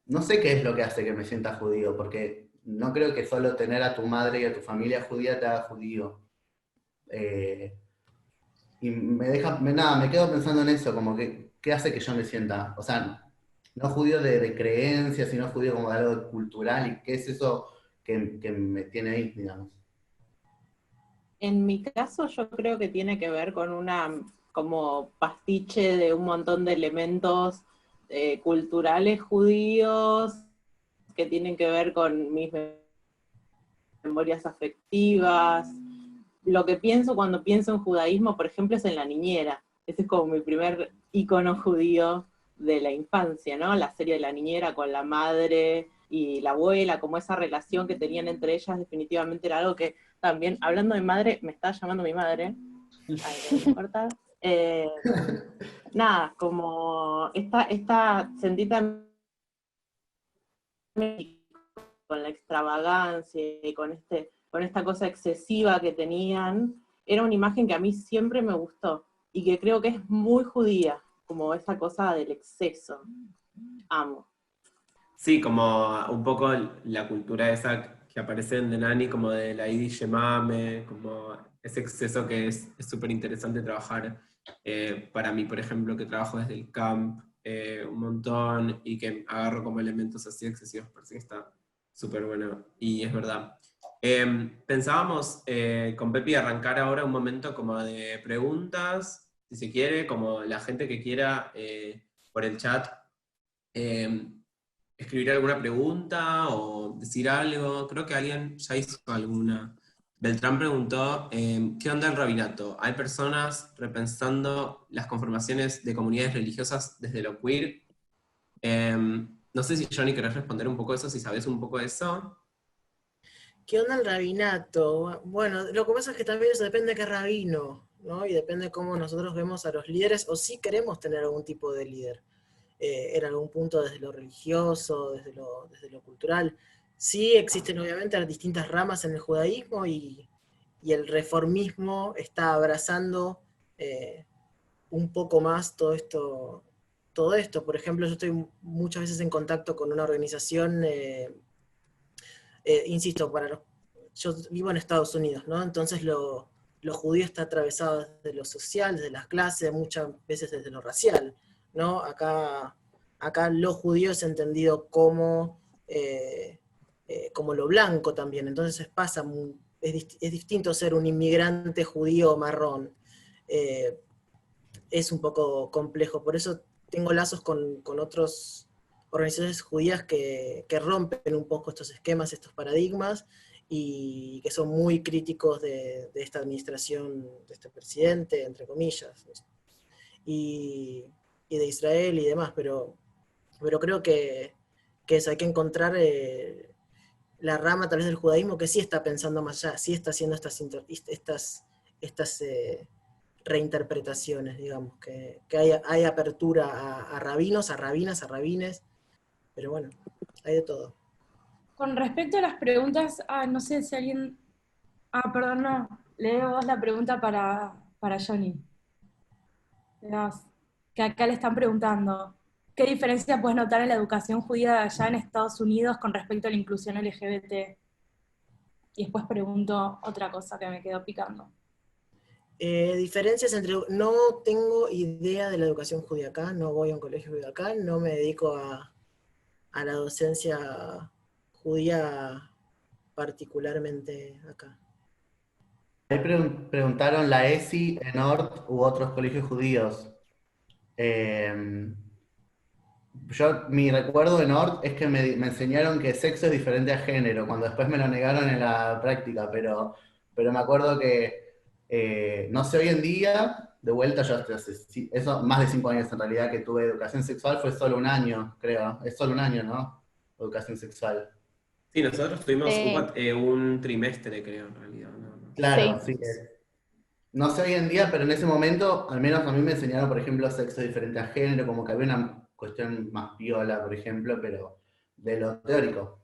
S7: No sé qué es lo que hace que me sienta judío, porque no creo que solo tener a tu madre y a tu familia judía te haga judío. Y me quedo pensando en eso, como que, ¿qué hace que yo me sienta? O sea, no judío de creencia, sino judío como de algo cultural, y qué es eso que me tiene ahí, digamos.
S5: En mi caso yo creo que tiene que ver con una como pastiche de un montón de elementos culturales judíos que tienen que ver con mis memorias afectivas. Lo que pienso cuando pienso en judaísmo, por ejemplo, es en la niñera. Ese es como mi primer ícono judío de la infancia, ¿no? La serie de la niñera con la madre y la abuela, como esa relación que tenían entre ellas, definitivamente era algo que también, hablando de madre, me está llamando mi madre. Ay, no me importa. Nada, como esta sentita con la extravagancia y con esta cosa excesiva que tenían, era una imagen que a mí siempre me gustó y que creo que es muy judía, como esa cosa del exceso. Amo.
S1: Sí, como un poco la cultura esa que aparece en The Nanny, como de la Idi Yemame, como ese exceso que es súper interesante trabajar. Para mí, por ejemplo, que trabajo desde el camp un montón y que agarro como elementos así excesivos, parece que está súper bueno. Y es verdad. Pensábamos con Pepi arrancar ahora un momento como de preguntas, si se quiere, como la gente que quiera por el chat escribir alguna pregunta o decir algo. Creo que alguien ya hizo alguna. Beltrán preguntó, ¿qué onda el rabinato? ¿Hay personas repensando las conformaciones de comunidades religiosas desde lo queer? No sé si Johnny querés responder un poco eso, si sabes un poco de eso.
S3: ¿Qué onda el rabinato? Bueno, lo que pasa es que también eso depende de qué rabino, ¿no? Y depende de cómo nosotros vemos a los líderes, o si queremos tener algún tipo de líder. En algún punto desde lo religioso, desde lo cultural. Sí existen obviamente distintas ramas en el judaísmo y el reformismo está abrazando un poco más todo esto. Por ejemplo, yo estoy muchas veces en contacto con una organización, insisto, yo vivo en Estados Unidos, ¿no? Entonces lo judío está atravesado desde lo social, desde las clases, muchas veces desde lo racial, ¿no? Acá lo judío es entendido como lo blanco también, entonces es distinto ser un inmigrante judío marrón. Es un poco complejo, por eso tengo lazos con otras organizaciones judías que rompen un poco estos esquemas, estos paradigmas, y que son muy críticos de esta administración, de este presidente, entre comillas, y de Israel y demás, pero creo que eso, hay que encontrar la rama tal vez del judaísmo que sí está pensando más allá, sí está haciendo estas reinterpretaciones, digamos, que hay apertura a rabinos, a rabinas, a rabines, pero bueno, hay de todo.
S4: Con respecto a las preguntas, no sé si alguien... perdón, no. Leo vos la pregunta para Johnny. Que acá le están preguntando, ¿qué diferencia puedes notar en la educación judía allá en Estados Unidos con respecto a la inclusión LGBT? Y después pregunto otra cosa que me quedó picando.
S3: Diferencias entre... No tengo idea de la educación judía acá, no voy a un colegio judío acá, no me dedico a la docencia judía particularmente acá.
S7: Ahí preguntaron la ESI, ENORT u otros colegios judíos. Mi recuerdo de ENORT es que me enseñaron que sexo es diferente a género, cuando después me lo negaron en la práctica, pero me acuerdo que, no sé, hoy en día, de vuelta, eso más de 5 años en realidad que tuve educación sexual, fue solo un año, creo. Es solo un año, ¿no? Educación sexual.
S1: Sí, nosotros tuvimos un trimestre, creo, en realidad. No.
S7: Claro,
S2: Sí.
S7: sí. No sé hoy en día, pero en ese momento, al menos a mí me enseñaron, por ejemplo, sexo diferente a género, como que había una cuestión más piola, por ejemplo, pero de lo teórico.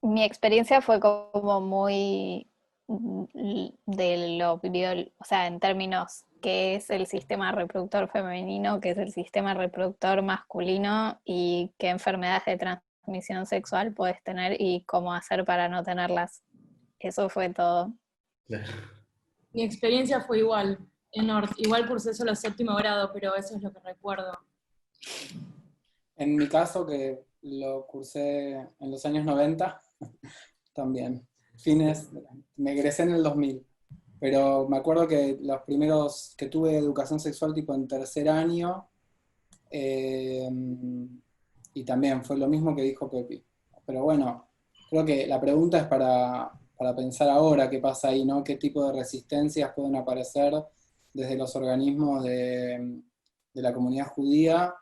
S2: Mi experiencia fue como muy de lo o sea, en términos qué es el sistema reproductor femenino, qué es el sistema reproductor masculino y qué enfermedades de transmisión sexual puedes tener y cómo hacer para no tenerlas. Eso fue todo.
S4: Mi experiencia fue igual, en North. Igual cursé solo 7º grado, pero eso es lo que recuerdo.
S6: En mi caso, que lo cursé en los años 90, también. Me egresé en el 2000. Pero me acuerdo que los primeros que tuve educación sexual tipo en 3er año, y también fue lo mismo que dijo Pepi. Pero bueno, creo que la pregunta es para para pensar ahora qué pasa ahí, ¿no? Qué tipo de resistencias pueden aparecer desde los organismos de la comunidad judía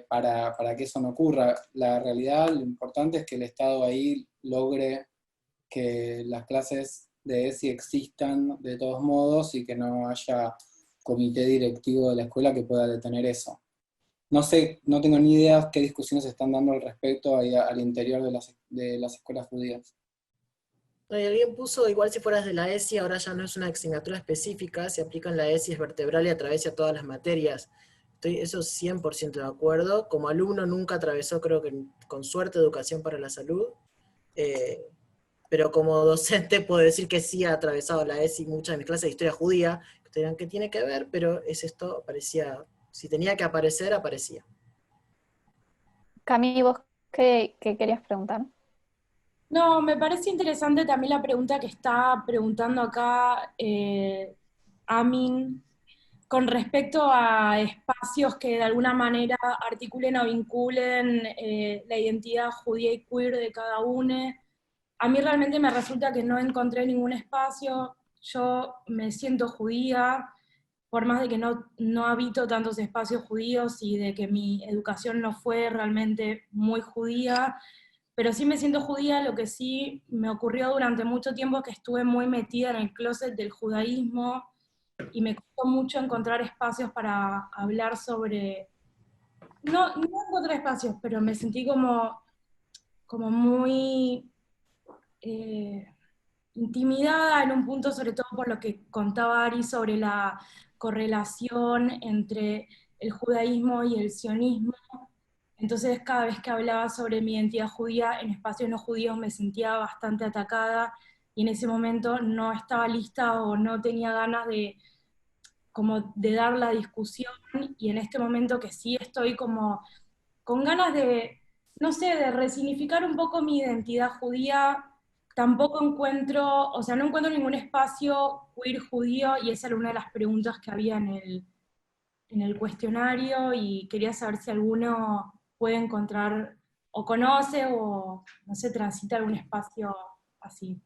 S6: para que eso no ocurra. La realidad, lo importante es que el Estado ahí logre que las clases de ESI existan de todos modos y que no haya comité directivo de la escuela que pueda detener eso. No sé, no tengo ni idea qué discusiones se están dando al respecto ahí al interior de las escuelas judías.
S3: No, y alguien puso, igual si fueras de la ESI, ahora ya no es una asignatura específica, se aplica en la ESI, es vertebral y atraviesa todas las materias. Estoy eso 100% de acuerdo. Como alumno nunca atravesó, creo que con suerte, educación para la salud. Eh, pero como docente puedo decir que sí ha atravesado la ESI muchas de mis clases de historia judía, que ustedes dirán, ¿qué tiene que ver? Pero es esto, aparecía, si tenía que aparecer, aparecía.
S2: Cami, ¿vos qué querías preguntar?
S4: No, me parece interesante también la pregunta que está preguntando acá Amin, con respecto a espacios que de alguna manera articulen o vinculen la identidad judía y queer de cada uno. A mí realmente me resulta que no encontré ningún espacio. Yo me siento judía, por más de que no habito tantos espacios judíos y de que mi educación no fue realmente muy judía, pero sí me siento judía. Lo que sí me ocurrió durante mucho tiempo es que estuve muy metida en el closet del judaísmo y me costó mucho encontrar espacios para hablar sobre, no encontré espacios, pero me sentí como muy intimidada en un punto, sobre todo por lo que contaba Ari sobre la correlación entre el judaísmo y el sionismo. Entonces, cada vez que hablaba sobre mi identidad judía en espacios no judíos me sentía bastante atacada y en ese momento no estaba lista o no tenía ganas como de dar la discusión, y en este momento que sí estoy como con ganas de, no sé, de resignificar un poco mi identidad judía. Tampoco encuentro, o sea, no encuentro ningún espacio queer judío, y esa era una de las preguntas que había en el cuestionario, y quería saber si alguno puede encontrar, o conoce, o no sé, transita algún espacio así.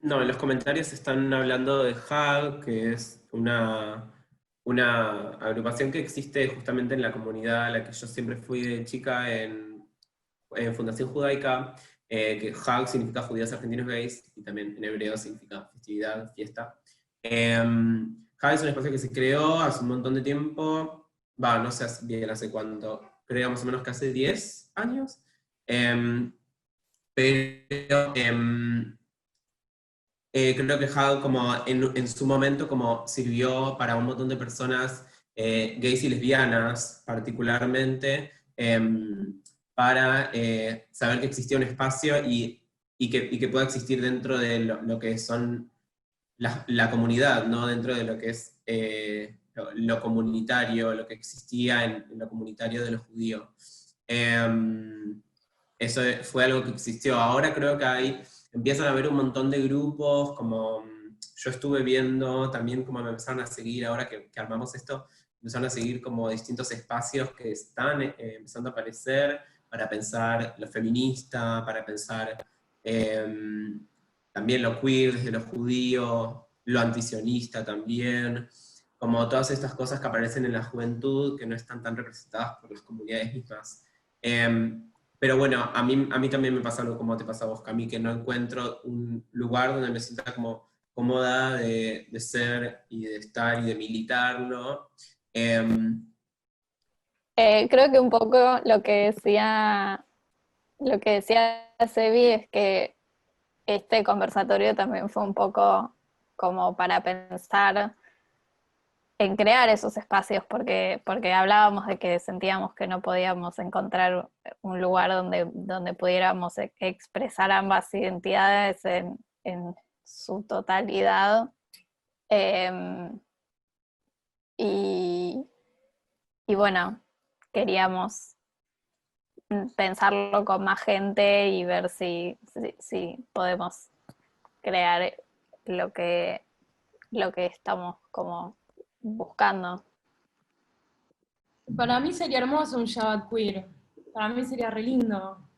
S1: No, en los comentarios están hablando de HAG, que es una agrupación que existe justamente en la comunidad a la que yo siempre fui de chica en Fundación Judaica, que HAG significa Judíos Argentinos Gays, y también en hebreo significa festividad, fiesta. HAG es un espacio que se creó hace un montón de tiempo, no sé bien hace cuánto, creo más o menos que hace 10 años, pero creo que HAG como en su momento como sirvió para un montón de personas gays y lesbianas particularmente, para saber que existía un espacio y que pueda existir dentro de lo que son la comunidad, ¿no? Dentro de lo que es lo comunitario, lo que existía en lo comunitario de los judíos. Eso fue algo que existió. Ahora creo que empiezan a haber un montón de grupos, como yo estuve viendo también como me empezaron a seguir, ahora que armamos esto, empezaron a seguir como distintos espacios que están empezando a aparecer para pensar lo feminista, para pensar también lo queer desde lo judío, lo antisionista también, como todas estas cosas que aparecen en la juventud que no están tan representadas por las comunidades mismas. Pero bueno, a mí también me pasa algo como te pasa a vos, Cami, que no encuentro un lugar donde me sienta como cómoda de ser y de estar y de militar, ¿no?
S2: Creo que un poco lo que decía Sebi es que este conversatorio también fue un poco como para pensar en crear esos espacios, porque hablábamos de que sentíamos que no podíamos encontrar un lugar donde pudiéramos expresar ambas identidades en su totalidad. Y bueno, queríamos pensarlo con más gente y ver si podemos crear lo que estamos como buscando.
S4: Para mí sería hermoso un Shabbat queer. Para mí sería re lindo.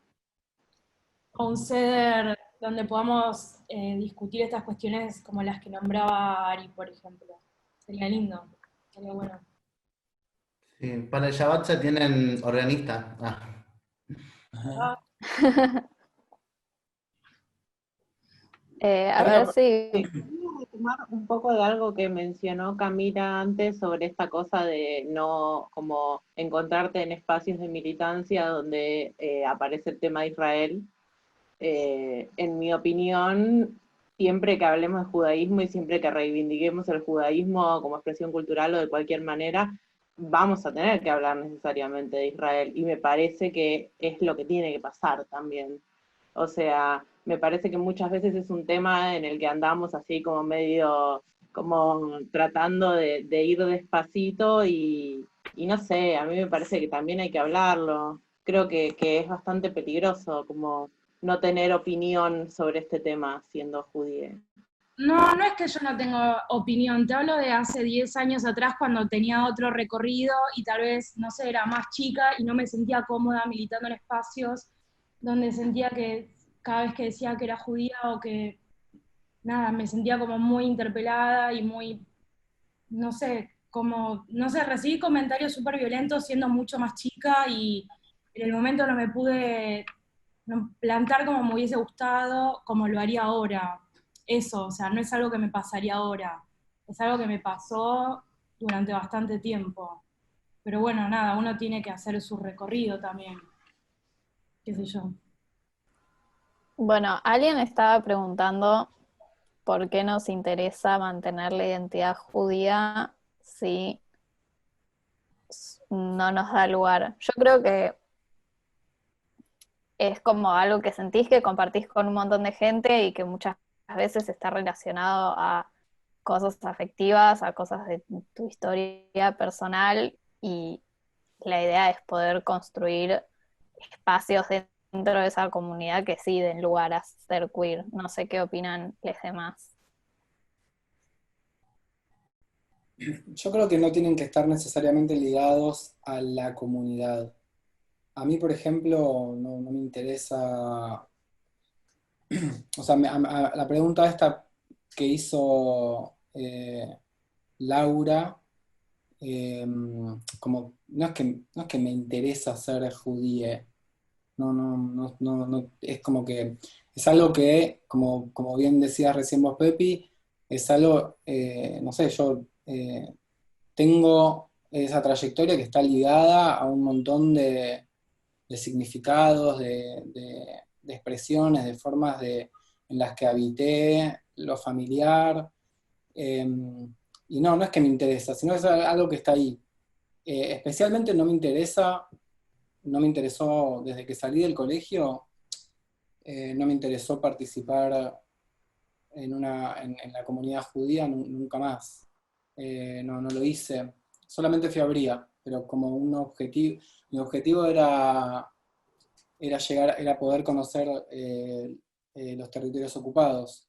S4: o un ceder donde podamos discutir estas cuestiones como las que nombraba Ari, por ejemplo. Sería lindo, sería bueno.
S7: Sí, para el Shabbat ya tienen organista.
S6: Ajá.
S2: A ver si...
S5: Quería retomar un poco de algo que mencionó Camila antes sobre esta cosa de no como encontrarte en espacios de militancia donde aparece el tema de Israel. En mi opinión, siempre que hablemos de judaísmo y siempre que reivindiquemos el judaísmo como expresión cultural o de cualquier manera, vamos a tener que hablar necesariamente de Israel. Y me parece que es lo que tiene que pasar también. O sea, me parece que muchas veces es un tema en el que andamos así como medio, como tratando de ir despacito y no sé, a mí me parece que también hay que hablarlo. Creo que es bastante peligroso como no tener opinión sobre este tema siendo judía.
S4: No, no es que yo no tengo opinión, te hablo de hace 10 años atrás cuando tenía otro recorrido y tal vez, no sé, era más chica y no me sentía cómoda militando en espacios donde sentía que cada vez que decía que era judía o que, nada, me sentía como muy interpelada y muy, no sé, como, no sé, recibí comentarios súper violentos siendo mucho más chica y en el momento no me pude plantar como me hubiese gustado, como lo haría ahora. Eso, o sea, no es algo que me pasaría ahora, es algo que me pasó durante bastante tiempo. Pero bueno, nada, uno tiene que hacer su recorrido también, qué sé yo.
S2: Bueno, alguien estaba preguntando por qué nos interesa mantener la identidad judía si no nos da lugar. Yo creo que es como algo que sentís que compartís con un montón de gente y que muchas veces está relacionado a cosas afectivas, a cosas de tu historia personal, y la idea es poder construir espacios dentro de esa comunidad que sí den lugar a ser queer. No sé qué opinan los demás.
S6: Yo creo que no tienen que estar necesariamente ligados a la comunidad. A mí, por ejemplo, no me interesa, o sea, la pregunta esta que hizo Laura, como, no es que me interesa ser judía, es como que es algo que, como bien decías recién vos, Pepi, es algo, no sé, yo tengo esa trayectoria que está ligada a un montón de significados, de expresiones, de formas en las que habité lo familiar, eh, y no es que me interesa, sino es algo que está ahí. Especialmente no me interesó desde que salí del colegio, no me interesó participar en la comunidad judía nunca más. No lo hice. Solamente fui a Bría, pero como un objetivo, mi objetivo era poder conocer los territorios ocupados.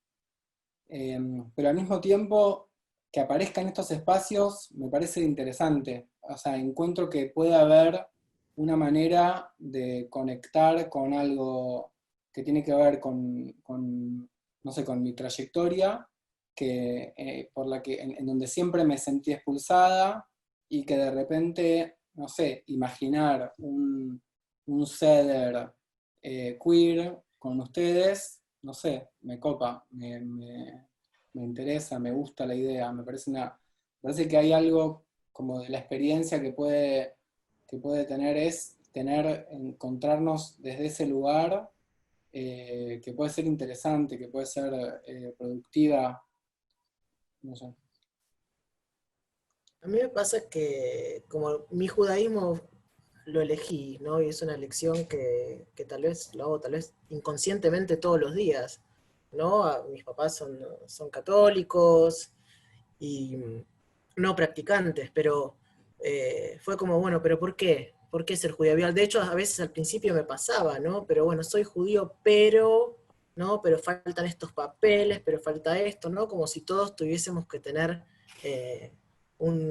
S6: Pero al mismo tiempo que aparezcan estos espacios me parece interesante. O sea, encuentro que puede haber una manera de conectar con algo que tiene que ver no sé, con mi trayectoria, por la que, en donde siempre me sentí expulsada y que de repente, no sé, imaginar un ceder queer con ustedes, no sé, me copa, me interesa, me gusta la idea, me parece que hay algo como de la experiencia que puede tener encontrarnos desde ese lugar, que puede ser interesante, que puede ser productiva, no sé.
S3: A mí me pasa que como mi judaísmo lo elegí, ¿no? Y es una elección que tal vez lo hago tal vez inconscientemente todos los días, ¿no? Mis papás son católicos y no practicantes, pero fue como, bueno, pero ¿por qué? ¿Por qué ser judío? De hecho, a veces al principio me pasaba, ¿no? Pero bueno, soy judío, pero, ¿no? Pero faltan estos papeles, pero falta esto, ¿no? Como si todos tuviésemos que tener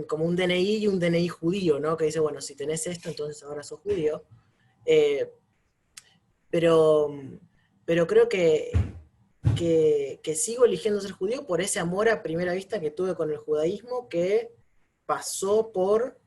S3: como un DNI y un DNI judío, ¿no? Que dice, bueno, si tenés esto, entonces ahora sos judío. Eh, pero pero creo que sigo eligiendo ser judío por ese amor a primera vista que tuve con el judaísmo, que pasó por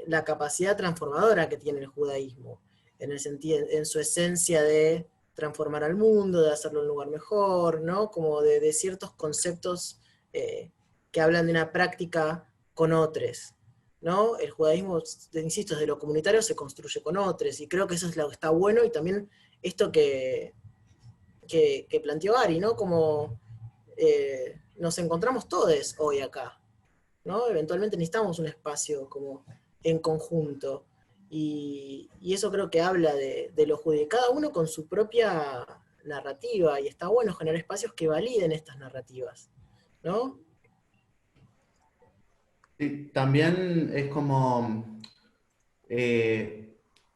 S3: la capacidad transformadora que tiene el judaísmo, en el sentido, en su esencia de transformar al mundo, de hacerlo un lugar mejor, ¿no? Como de ciertos conceptos que hablan de una práctica con otros, ¿no? El judaísmo, insisto, desde lo comunitario se construye con otros, y creo que eso es lo que está bueno, y también esto que planteó Ari, ¿no? Como nos encontramos todos hoy acá, ¿no? Eventualmente necesitamos un espacio como en conjunto, y eso creo que habla de los judíos, cada uno con su propia narrativa, y está bueno generar espacios que validen estas narrativas, ¿no?
S7: Sí, también es como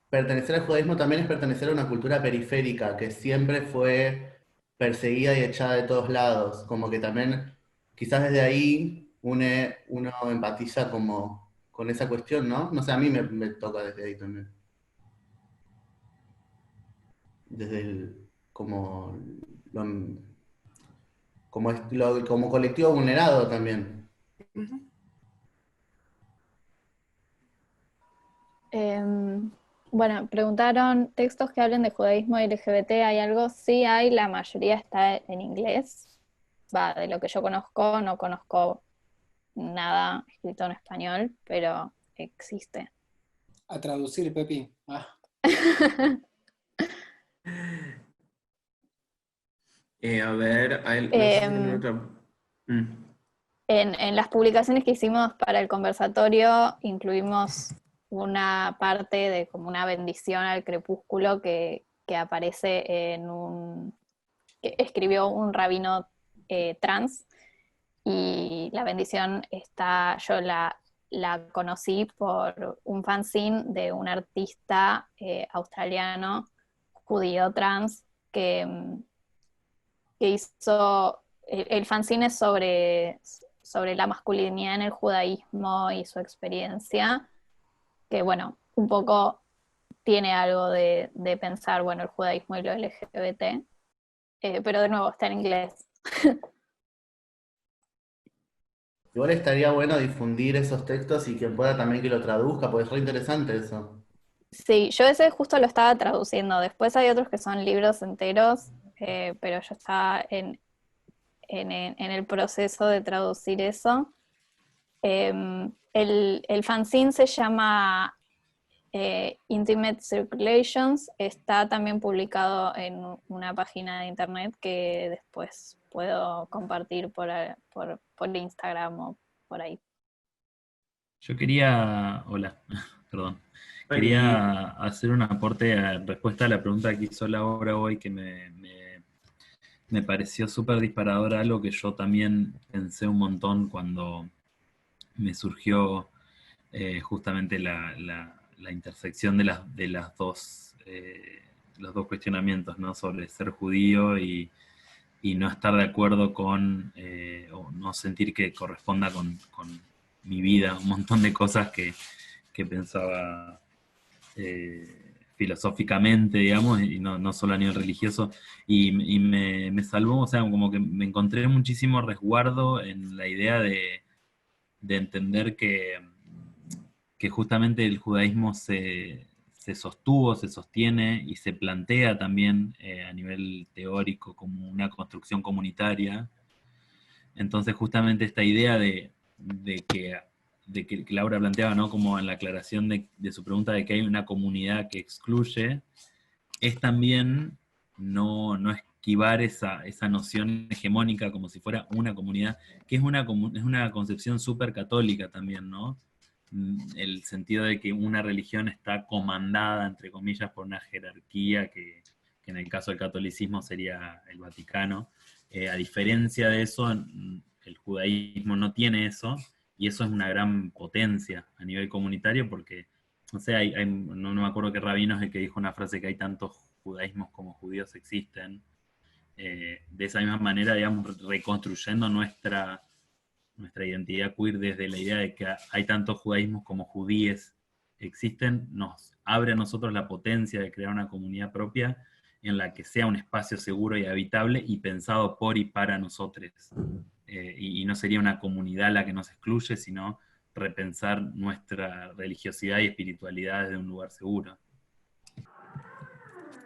S7: pertenecer al judaísmo también es pertenecer a una cultura periférica que siempre fue perseguida y echada de todos lados. Como que también, quizás desde ahí uno empatiza como con esa cuestión, ¿no? No sé, a mí me toca desde ahí también. Desde lo- como colectivo vulnerado también.
S2: Bueno, preguntaron textos que hablen de judaísmo y LGBT, ¿hay algo? Sí hay, la mayoría está en inglés. Va, de lo que yo conozco, no conozco nada escrito en español, pero existe.
S6: A traducir, Pepi. Ah.
S1: A ver, no sé si tienen otra.
S2: En las publicaciones que hicimos para el conversatorio incluimos una parte de como una bendición al crepúsculo que aparece que escribió un rabino trans, y la bendición yo la conocí por un fanzine de un artista australiano judío trans que hizo, el fanzine es sobre la masculinidad en el judaísmo y su experiencia, que bueno, un poco tiene algo de pensar, bueno, el judaísmo y lo LGBT, pero de nuevo está en inglés.
S7: Igual estaría bueno difundir esos textos y quien pueda también que lo traduzca, porque es re interesante eso.
S2: Sí, yo ese justo lo estaba traduciendo, después hay otros que son libros enteros, pero yo estaba en el proceso de traducir eso. El fanzine se llama Intimate Circulations, está también publicado en una página de internet que después puedo compartir por Instagram o por ahí.
S8: Yo quería, hola, perdón,
S1: Oli.
S8: quería hacer un aporte en respuesta a la pregunta que hizo Laura hoy, que me pareció súper disparadora, algo que yo también pensé un montón cuando me surgió justamente la intersección de las dos, los dos cuestionamientos, ¿no? Sobre ser judío y no estar de acuerdo con, o no sentir que corresponda con mi vida, un montón de cosas que pensaba filosóficamente, digamos, y no solo a nivel religioso, y me salvó, o sea, como que me encontré muchísimo resguardo en la idea de entender que justamente el judaísmo se sostuvo, se sostiene y se plantea también a nivel teórico como una construcción comunitaria. Entonces justamente esta idea de que Laura planteaba, ¿no? Como en la aclaración de su pregunta de que hay una comunidad que excluye, es también no esquivar esa noción hegemónica como si fuera una comunidad, que es una concepción súper católica también, ¿no? El sentido de que una religión está comandada, entre comillas, por una jerarquía que en el caso del catolicismo sería el Vaticano. A diferencia de eso, el judaísmo no tiene eso, y eso es una gran potencia a nivel comunitario porque, no sé, no me acuerdo qué rabino es el que dijo una frase que hay tantos judaísmos como judíos existen. De esa misma manera, digamos, reconstruyendo nuestra identidad queer desde la idea de que hay tantos judaísmos como judíes existen, nos abre a nosotros la potencia de crear una comunidad propia en la que sea un espacio seguro y habitable y pensado por y para nosotros. Y no sería una comunidad la que nos excluye, sino repensar nuestra religiosidad y espiritualidad desde un lugar seguro.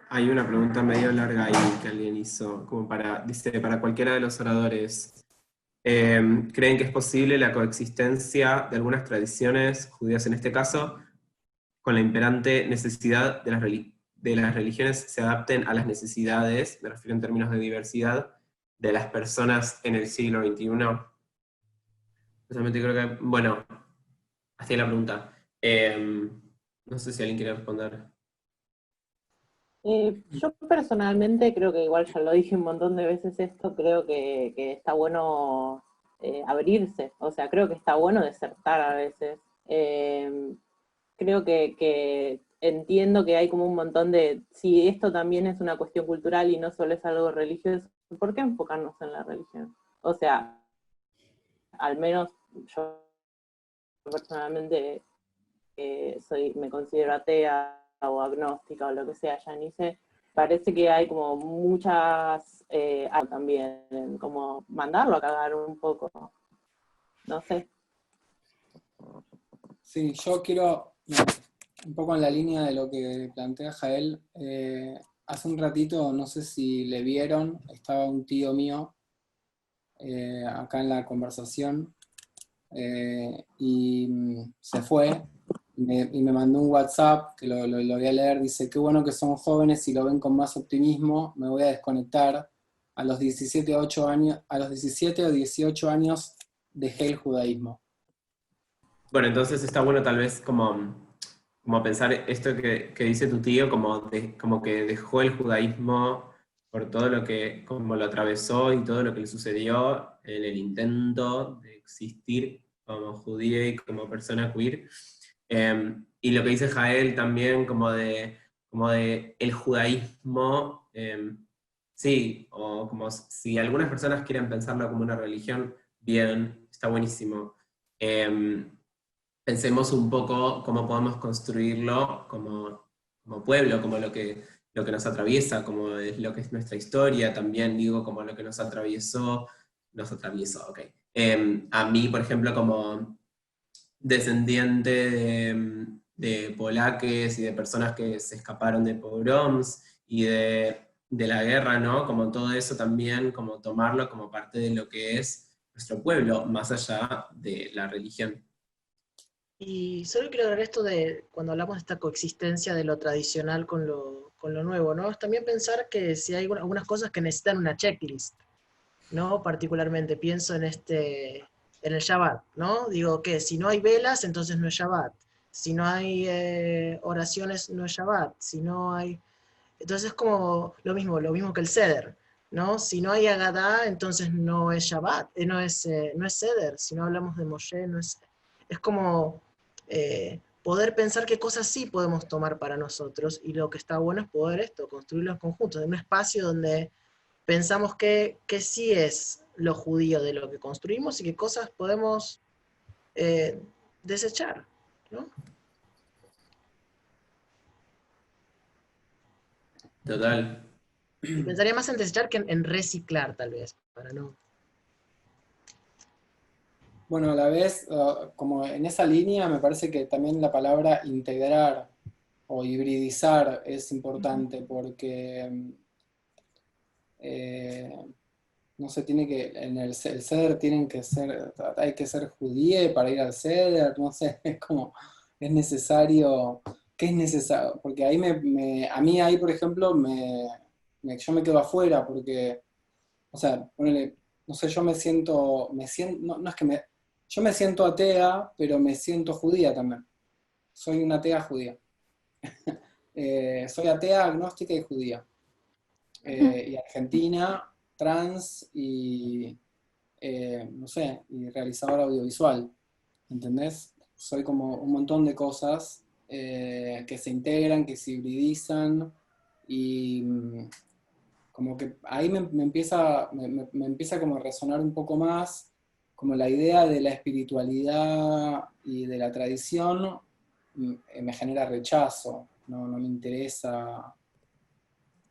S1: Hay una pregunta medio larga ahí que alguien hizo, como dice, para cualquiera de los oradores, ¿creen que es posible la coexistencia de algunas tradiciones, judías en este caso, con la imperante necesidad de las religiones se adapten a las necesidades, me refiero en términos de diversidad, de las personas en el siglo XXI? Realmente creo que, bueno, hasta ahí la pregunta. No sé si alguien quiere responder.
S5: Yo personalmente creo que igual ya lo dije un montón de veces esto, creo que está bueno abrirse, o sea, creo que está bueno desertar a veces. Creo que entiendo que hay como un montón de, si esto también es una cuestión cultural y no solo es algo religioso, ¿por qué enfocarnos en la religión? O sea, al menos yo personalmente me considero atea o agnóstica o lo que sea, Janice, parece que hay como muchas, también, como mandarlo a cagar un poco, no sé.
S6: Sí, yo quiero, un poco en la línea de lo que plantea Jael, hace un ratito, no sé si le vieron, estaba un tío mío acá en la conversación, y se fue, y me mandó un WhatsApp, que lo voy a leer, dice, qué bueno que son jóvenes y lo ven con más optimismo, me voy a desconectar, a los 17 o 18 años dejé el judaísmo.
S1: Bueno, entonces está bueno tal vez como pensar esto que dice tu tío, como que dejó el judaísmo por todo lo que, como lo atravesó y todo lo que le sucedió en el intento de existir como judío y como persona queer. Y lo que dice Jael también como de el judaísmo, sí, o como si algunas personas quieren pensarlo como una religión, bien, está buenísimo. Pensemos un poco cómo podemos construirlo como pueblo, como lo que nos atraviesa, como es lo que es nuestra historia, también digo como lo que nos atraviesó, ok. A mí, por ejemplo, como descendiente de polaques y de personas que se escaparon de pogroms y de la guerra, ¿no? Como todo eso también, como tomarlo como parte de lo que es nuestro pueblo, más allá de la religión.
S3: Y solo quiero agregar esto de cuando hablamos de esta coexistencia de lo tradicional con lo nuevo, ¿no? Es también pensar que si hay algunas cosas que necesitan una checklist, ¿no? Particularmente pienso en el Shabbat, ¿no? Digo que si no hay velas, entonces no es Shabbat. Si no hay oraciones, no es Shabbat. Si no hay... Entonces es como lo mismo que el Seder, ¿no? Si no hay Agadá, entonces no es Shabbat, no es Seder. Si no hablamos de Moshe, no es... Es como poder pensar qué cosas sí podemos tomar para nosotros, y lo que está bueno es poder construirlo en conjunto, en un espacio donde pensamos que sí es lo judío de lo que construimos y qué cosas podemos desechar, ¿no?
S1: Total.
S3: Y pensaría más en desechar que en reciclar, tal vez, para no...
S6: Bueno, a la vez, como en esa línea, me parece que también la palabra integrar o hibridizar es importante porque, no sé, en el ceder hay que ser judío para ir al ceder, no sé, es como, es necesario, ¿qué es necesario? Porque ahí a mí ahí, por ejemplo, yo me quedo afuera porque, o sea, ponele, no sé, yo me siento, no es que yo me siento atea, pero me siento judía también. Soy una atea judía. Soy atea, agnóstica y judía. Y argentina, trans y, no sé, y realizadora audiovisual. ¿Entendés? Soy como un montón de cosas que se integran, que se hibridizan y como que ahí me empieza como a resonar un poco más como la idea de la espiritualidad y de la tradición me genera rechazo, no me interesa,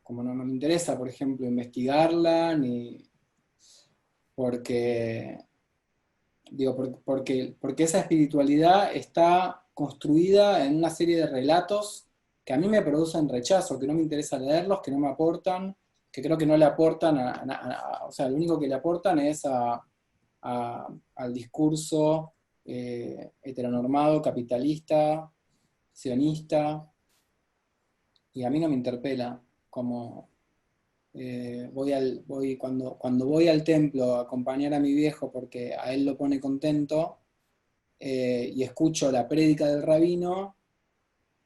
S6: como no me interesa, por ejemplo, investigarla, ni porque, digo, porque esa espiritualidad está construida en una serie de relatos que a mí me producen rechazo, que no me interesa leerlos, que no me aportan, que creo que no le aportan o sea, lo único que le aportan es al discurso heteronormado, capitalista, sionista, y a mí no me interpela, como cuando voy al templo a acompañar a mi viejo porque a él lo pone contento, y escucho la prédica del rabino,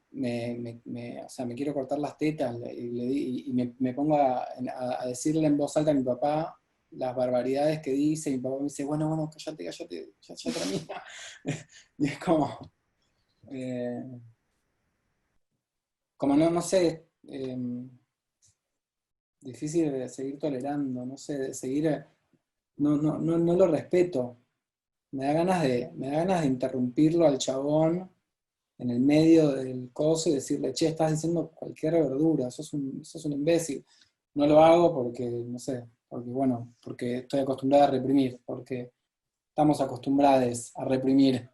S6: o sea, me quiero cortar las tetas y me pongo a decirle en voz alta a mi papá las barbaridades que dice, y mi papá me dice, bueno, cállate, ya termina. Y es como no sé, difícil de seguir tolerando, no sé, de seguir, no lo respeto. Me da ganas de interrumpirlo al chabón en el medio del coso y decirle, che, estás diciendo cualquier verdura, sos un imbécil. No lo hago porque, no sé, porque estoy acostumbrada a reprimir, porque estamos acostumbrados a reprimir,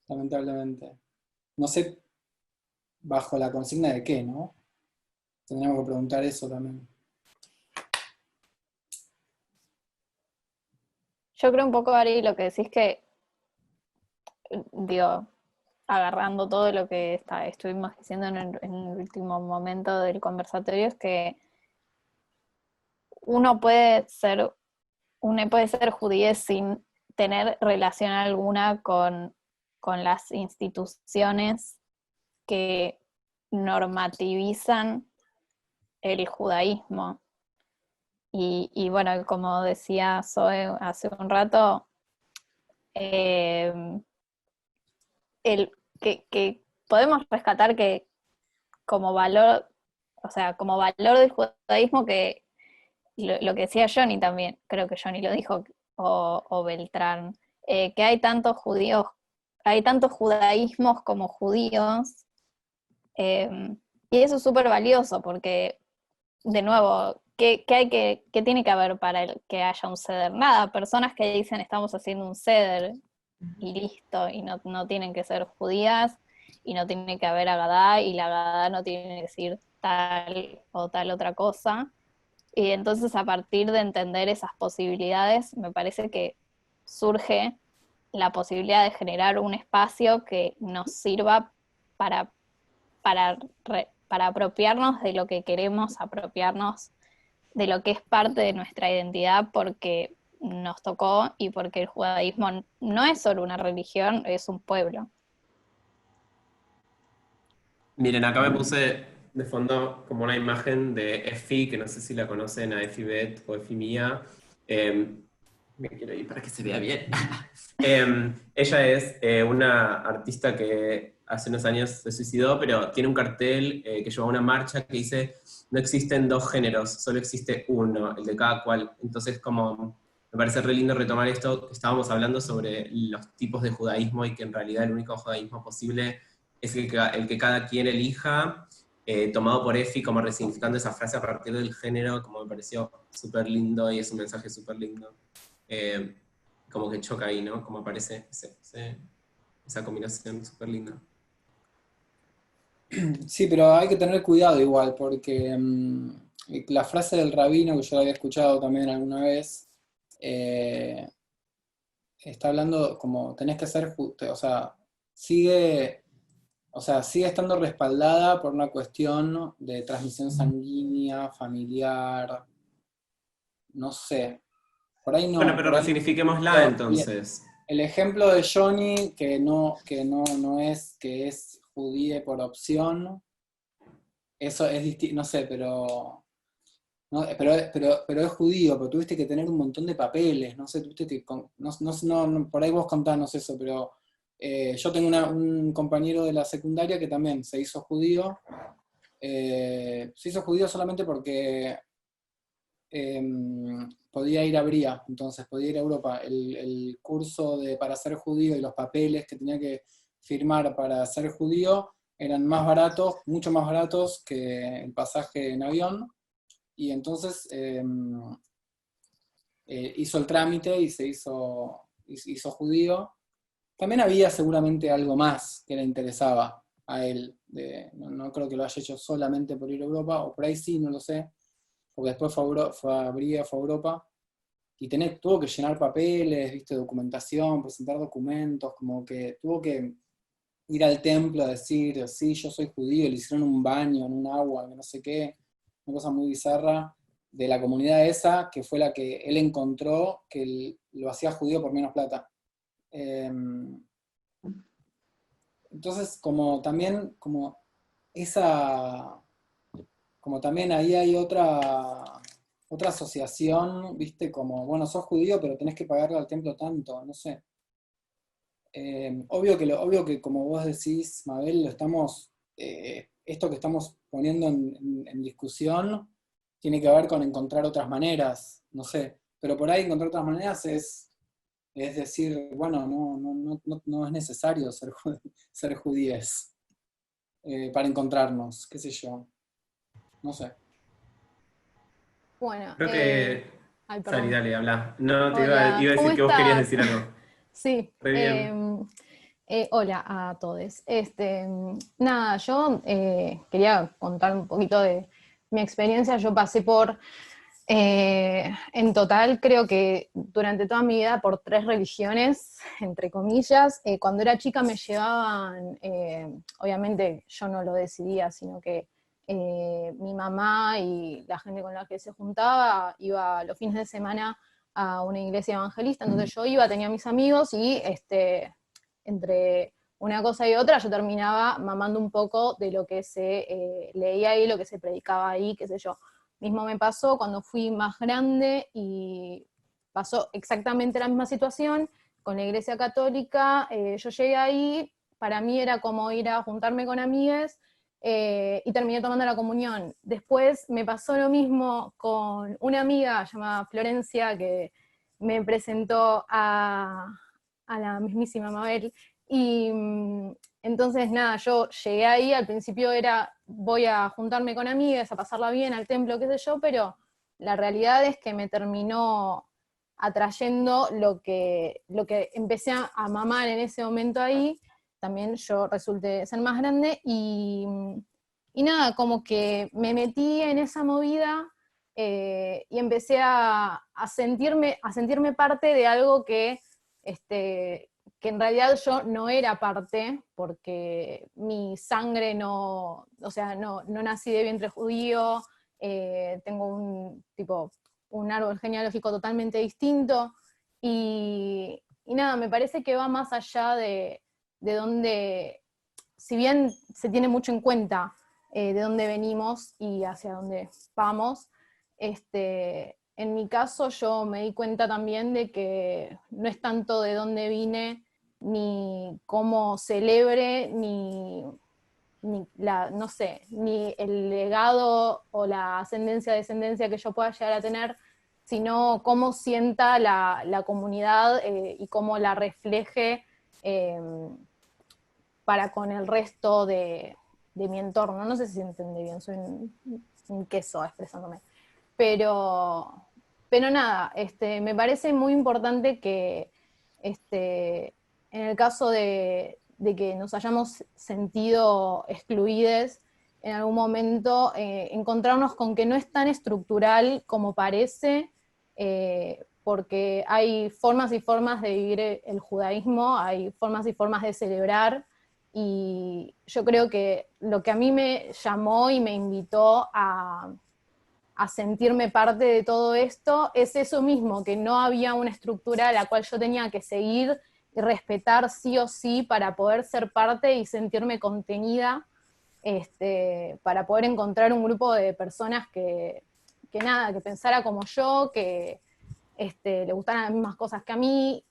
S6: lamentablemente. No sé bajo la consigna de qué, ¿no? Tendríamos que preguntar eso también.
S2: Yo creo un poco, Ari, lo que decís que, digo, agarrando todo lo que estuvimos diciendo en el último momento del conversatorio, es que uno puede ser judío sin tener relación alguna con las instituciones que normativizan el judaísmo. Y bueno, como decía Zoe hace un rato, que podemos rescatar que como valor, o sea, como valor del judaísmo, que lo que decía Johnny también, creo que Johnny lo dijo, o Beltrán, que hay tantos judíos, hay tantos judaísmos como judíos, y eso es súper valioso, porque, de nuevo, ¿qué tiene que haber para que haya un ceder? Nada, personas que dicen estamos haciendo un ceder, y listo, y no tienen que ser judías, y no tiene que haber Agadá, y la Agadá no tiene que decir tal o tal otra cosa. Y entonces, a partir de entender esas posibilidades, me parece que surge la posibilidad de generar un espacio que nos sirva para apropiarnos de lo que queremos apropiarnos, de lo que es parte de nuestra identidad, porque nos tocó y porque el judaísmo no es solo una religión, es un pueblo.
S1: Miren, acá me puse de fondo como una imagen de Efi, que no sé si la conocen, a Efi Bet o Efi Mía. Me quiero ir para que se vea bien. Ella es una artista que hace unos años se suicidó, pero tiene un cartel que lleva una marcha que dice: no existen dos géneros, solo existe uno, el de cada cual. Entonces, como me parece re lindo retomar esto que estábamos hablando sobre los tipos de judaísmo, y que en realidad el único judaísmo posible es el que cada quien elija, tomado por Efi, como resignificando esa frase a partir del género, como me pareció súper lindo, y es un mensaje súper lindo. Como que choca ahí, ¿no? Como aparece esa combinación súper linda.
S6: Sí, pero hay que tener cuidado igual, porque la frase del rabino, que yo la había escuchado también alguna vez, está hablando como tenés que ser justo, o sea, sigue estando respaldada por una cuestión de transmisión sanguínea, familiar, no sé. Por ahí no.
S1: Bueno, pero resignifiquémosla entonces.
S6: El ejemplo de Johnny, que no es, que es judío por opción, eso es distinto, no sé, pero es judío, pero tuviste que tener un montón de papeles, no sé, tuviste que, por ahí vos contanos eso, pero yo tengo un compañero de la secundaria que también se hizo judío solamente porque podía ir a Bria, entonces podía ir a Europa. El curso para ser judío y los papeles que tenía que firmar para ser judío eran más baratos, mucho más baratos que el pasaje en avión, y entonces hizo el trámite y se hizo judío. También había seguramente algo más que le interesaba a él. No creo que lo haya hecho solamente por ir a Europa, o por ahí sí, no lo sé, porque después fue a Bría, fue a Europa, y tuvo que llenar papeles, viste, documentación, presentar documentos, como que tuvo que ir al templo a decir, sí, yo soy judío, le hicieron un baño en un agua, que no sé qué, una cosa muy bizarra, de la comunidad esa, que fue la que él encontró, que lo hacía judío por menos plata. Entonces, como también, como también ahí hay otra asociación, viste, como, bueno, sos judío, pero tenés que pagarle al templo tanto, no sé. Obvio que como vos decís, Mabel, esto que estamos poniendo en discusión tiene que ver con encontrar otras maneras, no sé, pero por ahí encontrar otras maneras es decir, bueno, no es necesario ser judíes para encontrarnos, qué sé yo, no sé.
S2: Bueno,
S1: Creo que...
S2: ay,
S1: Sari,
S2: perdón.
S1: dale, habla. No,
S2: Hola,
S1: iba a
S2: ¿cómo
S1: decir que vos querías
S2: estás?
S1: decir algo.
S2: Sí,
S1: Re bien.
S2: hola a todos. Nada, yo quería contar un poquito de mi experiencia. Yo pasé en total, creo que durante toda mi vida, por 3 religiones, entre comillas. Cuando era chica me llevaban, obviamente yo no lo decidía, sino que mi mamá y la gente con la que se juntaba iba los fines de semana a una iglesia evangelista, entonces yo iba, tenía mis amigos y entre una cosa y otra yo terminaba mamando un poco de lo que se leía ahí, lo que se predicaba ahí, qué sé yo. Mismo me pasó cuando fui más grande y pasó exactamente la misma situación con la iglesia católica. Yo llegué ahí, para mí era como ir a juntarme con amigues, y terminé tomando la comunión. Después me pasó lo mismo con una amiga llamada Florencia, que me presentó a la mismísima Mabel, y entonces nada, yo llegué ahí, al principio era, voy a juntarme con amigas, a pasarla bien al templo, qué sé yo, pero la realidad es que me terminó atrayendo lo que empecé a mamar en ese momento ahí. También yo resulté ser más grande y nada, como que me metí en esa movida, y empecé a sentirme parte de algo que en realidad yo no era parte, porque mi sangre no, o sea, no nací de vientre judío. Tengo un árbol genealógico totalmente distinto, y nada, me parece que va más allá de dónde, si bien se tiene mucho en cuenta de dónde venimos y hacia dónde vamos. En mi caso yo me di cuenta también de que no es tanto de dónde vine, ni cómo celebre, no sé, ni el legado o la ascendencia, descendencia que yo pueda llegar a tener, sino cómo sienta la comunidad, y cómo la refleje eh, para con el resto de mi entorno. No sé si se entiende bien, soy un queso expresándome. Pero, pero nada, me parece muy importante que en el caso de que nos hayamos sentido excluides en algún momento, encontrarnos con que no es tan estructural como parece, porque hay formas y formas de vivir el judaísmo, hay formas y formas de celebrar, y yo creo que lo que a mí me llamó y me invitó a sentirme parte de todo esto es eso mismo, que no había una estructura a la cual yo tenía que seguir y respetar sí o sí para poder ser parte y sentirme contenida, para poder encontrar un grupo de personas que nada, que pensara como yo, que le gustaran las mismas cosas que a mí,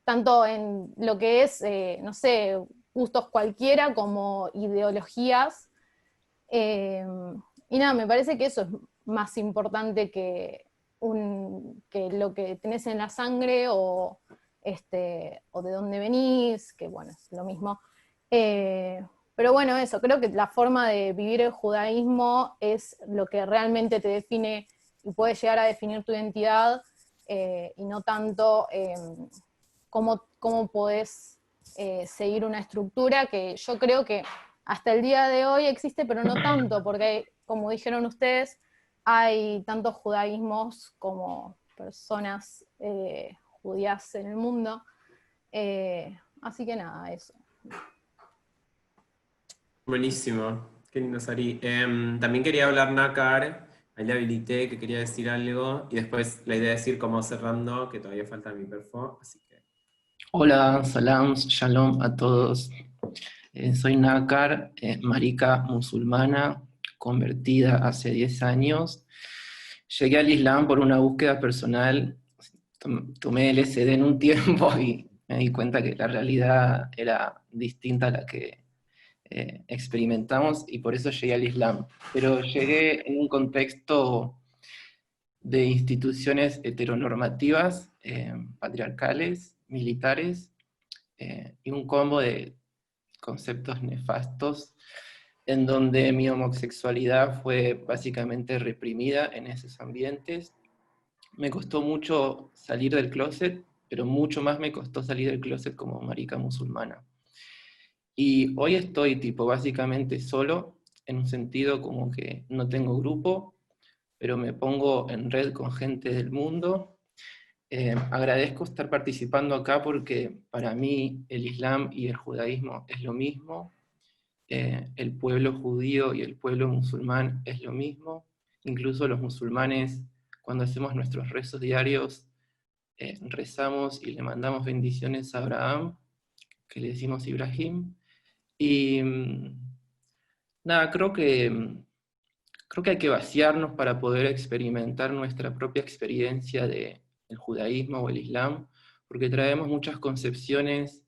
S2: tanto en lo que es, no sé, gustos cualquiera, como ideologías. eh, y nada, me parece que eso es más importante que lo que tenés en la sangre, o de dónde venís, que bueno, es lo mismo. Pero bueno, eso, creo que la forma de vivir el judaísmo es lo que realmente te define y puede llegar a definir tu identidad, y no tanto cómo podés seguir una estructura que yo creo que hasta el día de hoy existe, pero no tanto, porque como dijeron ustedes, hay tantos judaísmos como personas judías en el mundo. Así que nada, eso.
S1: Buenísimo, qué lindo, Sari. También quería hablar Nácar, ahí le habilité que quería decir algo, y después la idea es ir como cerrando, que todavía falta mi perfo, así que...
S9: Hola, salam, shalom a todos. Soy Nácar, marica musulmana, convertida hace 10 años. Llegué al Islam por una búsqueda personal, tomé LSD en un tiempo y me di cuenta que la realidad era distinta a la que experimentamos y por eso llegué al Islam. Pero llegué en un contexto de instituciones heteronormativas, patriarcales, militares, y un combo de conceptos nefastos en donde mi homosexualidad fue básicamente reprimida en esos ambientes. Me costó mucho salir del closet, pero mucho más me costó salir del closet como marica musulmana. Y hoy estoy tipo básicamente solo, en un sentido como que no tengo grupo, pero me pongo en red con gente del mundo. Agradezco estar participando acá porque para mí el Islam y el judaísmo es lo mismo. El pueblo judío y el pueblo musulmán es lo mismo. Incluso los musulmanes, cuando hacemos nuestros rezos diarios, rezamos y le mandamos bendiciones a Abraham, que le decimos Ibrahim. Y nada, creo que hay que vaciarnos para poder experimentar nuestra propia experiencia del judaísmo o el islam, porque traemos muchas concepciones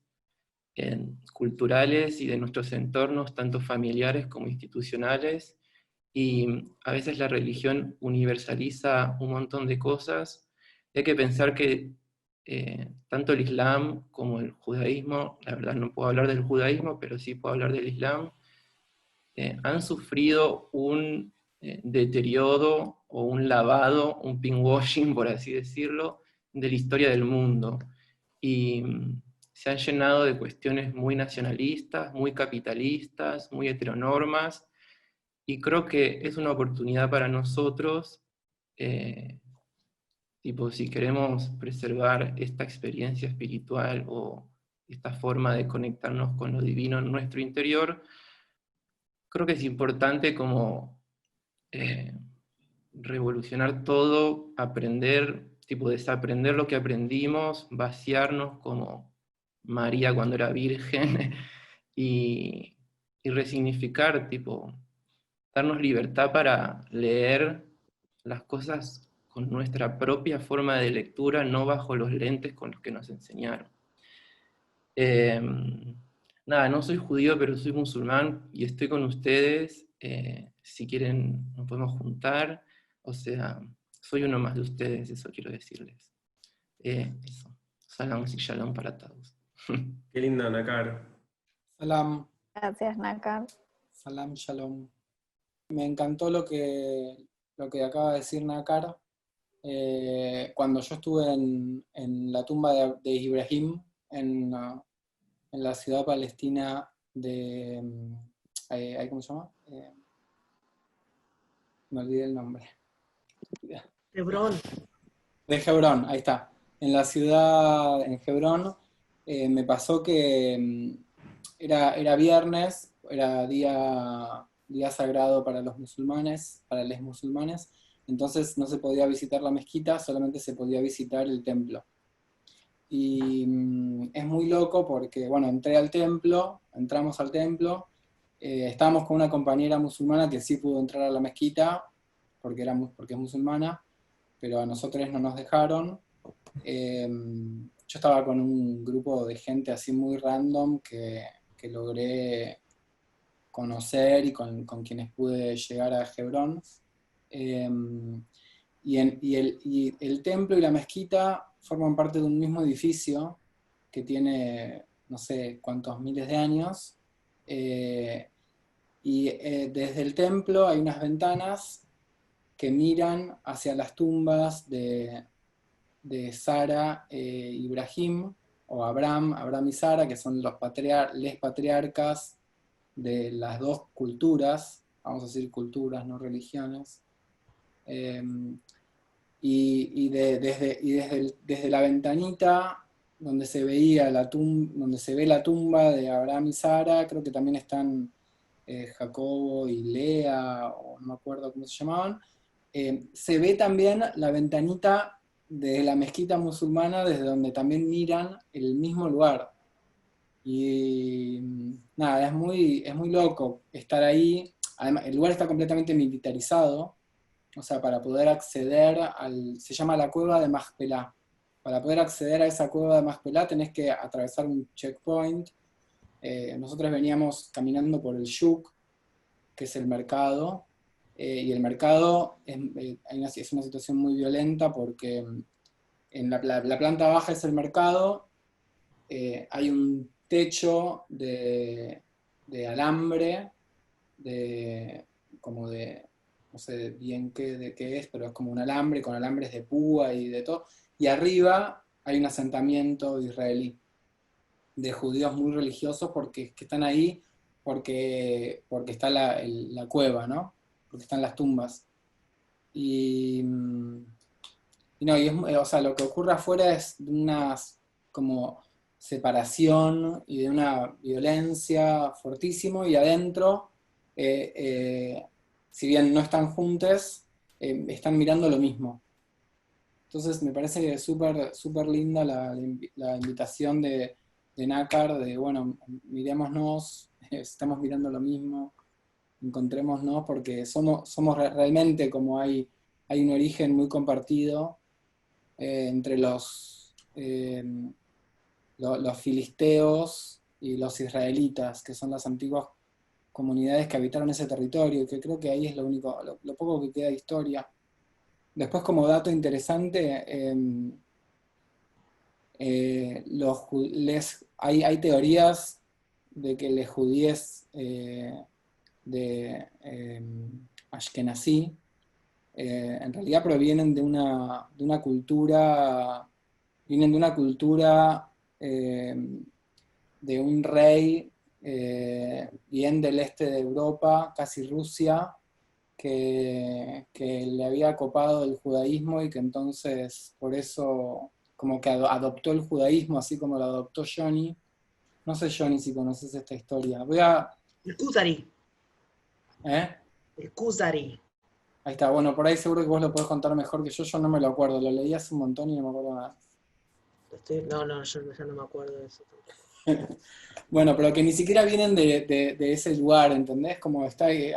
S9: culturales y de nuestros entornos, tanto familiares como institucionales, y a veces la religión universaliza un montón de cosas. Hay que pensar que tanto el islam como el judaísmo, la verdad no puedo hablar del judaísmo, pero sí puedo hablar del islam, han sufrido un deterioro o un lavado, un pinkwashing, por así decirlo, de la historia del mundo. Y se han llenado de cuestiones muy nacionalistas, muy capitalistas, muy heteronormas, y creo que es una oportunidad para nosotros, tipo, si queremos preservar esta experiencia espiritual o esta forma de conectarnos con lo divino en nuestro interior, creo que es importante como revolucionar todo, aprender, tipo desaprender lo que aprendimos, vaciarnos como María cuando era virgen y resignificar, tipo, darnos libertad para leer las cosas con nuestra propia forma de lectura, no bajo los lentes con los que nos enseñaron. Nada, no soy judío, pero soy musulmán y estoy con ustedes. Si quieren, nos podemos juntar. O sea, soy uno más de ustedes, eso quiero decirles. Eso. Salam y shalom para todos.
S1: Qué lindo, Nácar.
S6: Salam,
S2: Gracias, Nácar.
S6: salam, shalom. Me encantó lo que acaba de decir Nácar. Cuando yo estuve en la tumba de Ibrahim, en la ciudad palestina de... ¿cómo se llama? Me olvidé el nombre.
S3: Hebrón.
S6: De Hebrón, ahí está. En la ciudad, en Hebrón, me pasó que era viernes, era día sagrado para los musulmanes, para los musulmanes, entonces no se podía visitar la mezquita, solamente se podía visitar el templo. Y es muy loco porque, bueno, entramos al templo, estábamos con una compañera musulmana que sí pudo entrar a la mezquita, porque es musulmana, pero a nosotros no nos dejaron. Yo estaba con un grupo de gente así muy random que logré conocer y con quienes pude llegar a Hebrón. Y el templo y la mezquita forman parte de un mismo edificio que tiene no sé cuántos miles de años, Desde el templo hay unas ventanas que miran hacia las tumbas de Sara e Ibrahim, o Abraham y Sara, que son los les patriarcas de las dos culturas, vamos a decir culturas, no religiones. Desde la ventanita donde se veía donde se ve la tumba de Abraham y Sara, creo que también están Jacobo y Lea, o no me acuerdo cómo se llamaban, se ve también la ventanita de la mezquita musulmana, desde donde también miran el mismo lugar. Y nada, es muy loco estar ahí. Además, el lugar está completamente militarizado, o sea, para poder acceder se llama la cueva de Majpelá. Para poder acceder a esa cueva de Majpelá tenés que atravesar un checkpoint. Nosotros veníamos caminando por el Shuk, que es el mercado, y el mercado es una situación muy violenta porque en la planta baja es el mercado, hay un techo de alambre, como de, no sé bien de qué es, pero es como un alambre con alambres de púa y de todo, y arriba hay un asentamiento israelí de judíos muy religiosos que están ahí porque está la cueva, ¿no? Porque están las tumbas. O sea, lo que ocurre afuera es de una como separación y de una violencia fortísimo, y adentro, si bien no están juntos, están mirando lo mismo. Entonces me parece que es súper linda la invitación de Nácar, de bueno, mirémonos, estamos mirando lo mismo, encontrémonos, porque somos realmente como hay un origen muy compartido entre los filisteos y los israelitas, que son las antiguas comunidades que habitaron ese territorio, y que creo que ahí es lo poco que queda de historia. Después, como dato interesante, hay teorías de que los judíes de Ashkenazí en realidad provienen de una cultura, de un rey bien del este de Europa, casi Rusia, que le había copado el judaísmo, y que entonces por eso como que adoptó el judaísmo, así como lo adoptó Johnny. No sé, Johnny, si conoces esta historia.
S3: El Kuzari.
S6: ¿Eh?
S3: El Kuzari.
S6: Ahí está, bueno, por ahí seguro que vos lo podés contar mejor que yo no me lo acuerdo, lo leí hace un montón y no me acuerdo nada.
S3: Yo ya no me acuerdo de eso.
S6: Bueno, pero que ni siquiera vienen de ese lugar, ¿entendés? Como está ahí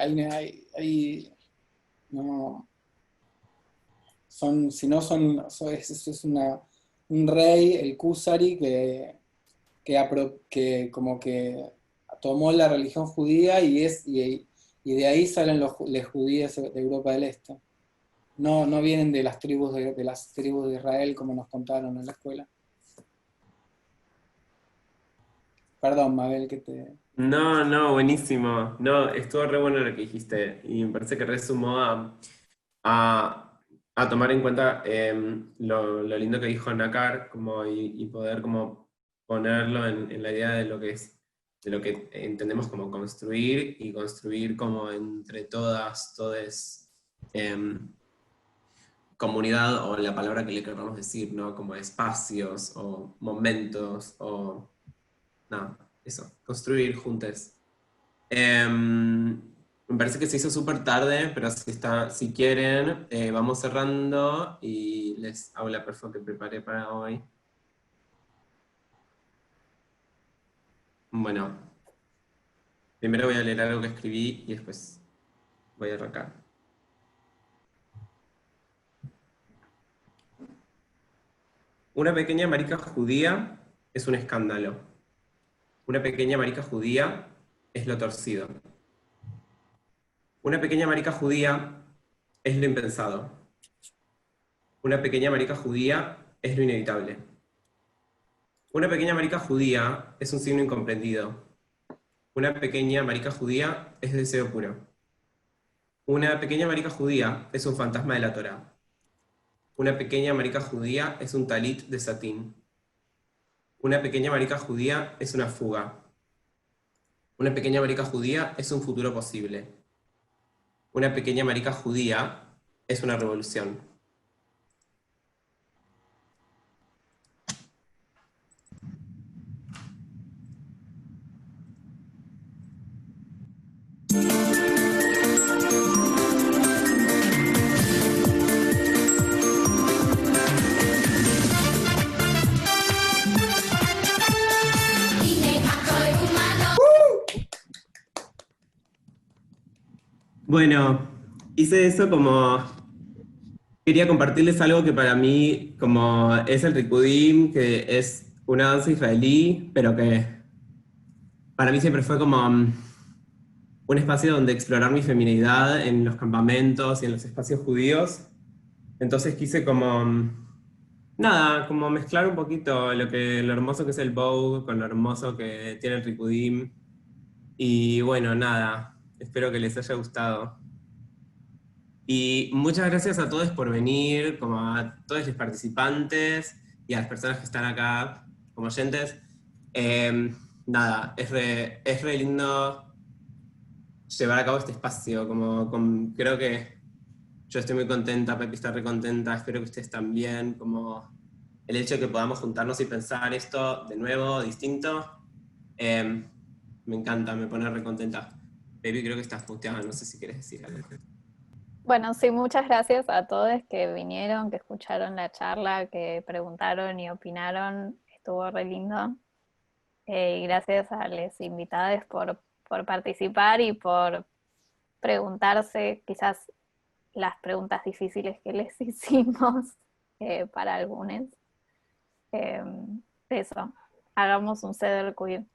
S6: no, es un rey, el Kuzari, que como que tomó la religión judía, y de ahí salen los judíos de Europa del Este. No vienen de las tribus de Israel, como nos contaron en la escuela. Perdón, Mabel, que te...
S1: No, buenísimo. No, estuvo re bueno lo que dijiste, y me parece que resumó a tomar en cuenta lo lindo que dijo Nácar, como, y poder como ponerlo en la idea de lo que es, de lo que entendemos como construir, y construir como entre todas, todes, comunidad, o la palabra que le queramos decir, ¿no? Como espacios o momentos, o nada, eso, construir juntos. Me parece que se hizo súper tarde, pero si quieren, vamos cerrando y les hago la perfo que preparé para hoy. Bueno, primero voy a leer algo que escribí y después voy a arrancar. Una pequeña marica judía es un escándalo. Una pequeña marica judía es lo torcido. Una pequeña marica judía es lo impensado. Una pequeña marica judía es lo inevitable. Una pequeña marica judía es un signo incomprendido. Una pequeña marica judía es deseo puro. Una pequeña marica judía es un fantasma de la Torá. Una pequeña marica judía es un talit de satín. Una pequeña marica judía es una fuga. Una pequeña marica judía es un futuro posible. Una pequeña marica judía es una revolución. Bueno, hice eso como... Quería compartirles algo que para mí como es el Rikudim, que es una danza israelí, pero que para mí siempre fue como un espacio donde explorar mi feminidad en los campamentos y en los espacios judíos. Entonces quise como, nada, como mezclar un poquito lo hermoso que es el bow con lo hermoso que tiene el Rikudim. Y bueno, nada, espero que les haya gustado. Y muchas gracias a todos por venir, como a todos los participantes y a las personas que están acá como oyentes. Nada, es re lindo llevar a cabo este espacio. Creo que yo estoy muy contenta, Pepi está re contenta, espero que ustedes también. Como el hecho de que podamos juntarnos y pensar esto de nuevo, distinto, me encanta, me pone re contenta. Pepi, creo que estás puteada, no sé si quieres decir algo.
S2: Bueno, sí, muchas gracias a todos que vinieron, que escucharon la charla, que preguntaron y opinaron. Estuvo re lindo. Y gracias a los invitados por participar y por preguntarse quizás las preguntas difíciles que les hicimos para algunos. Eso, hagamos un ceder queer.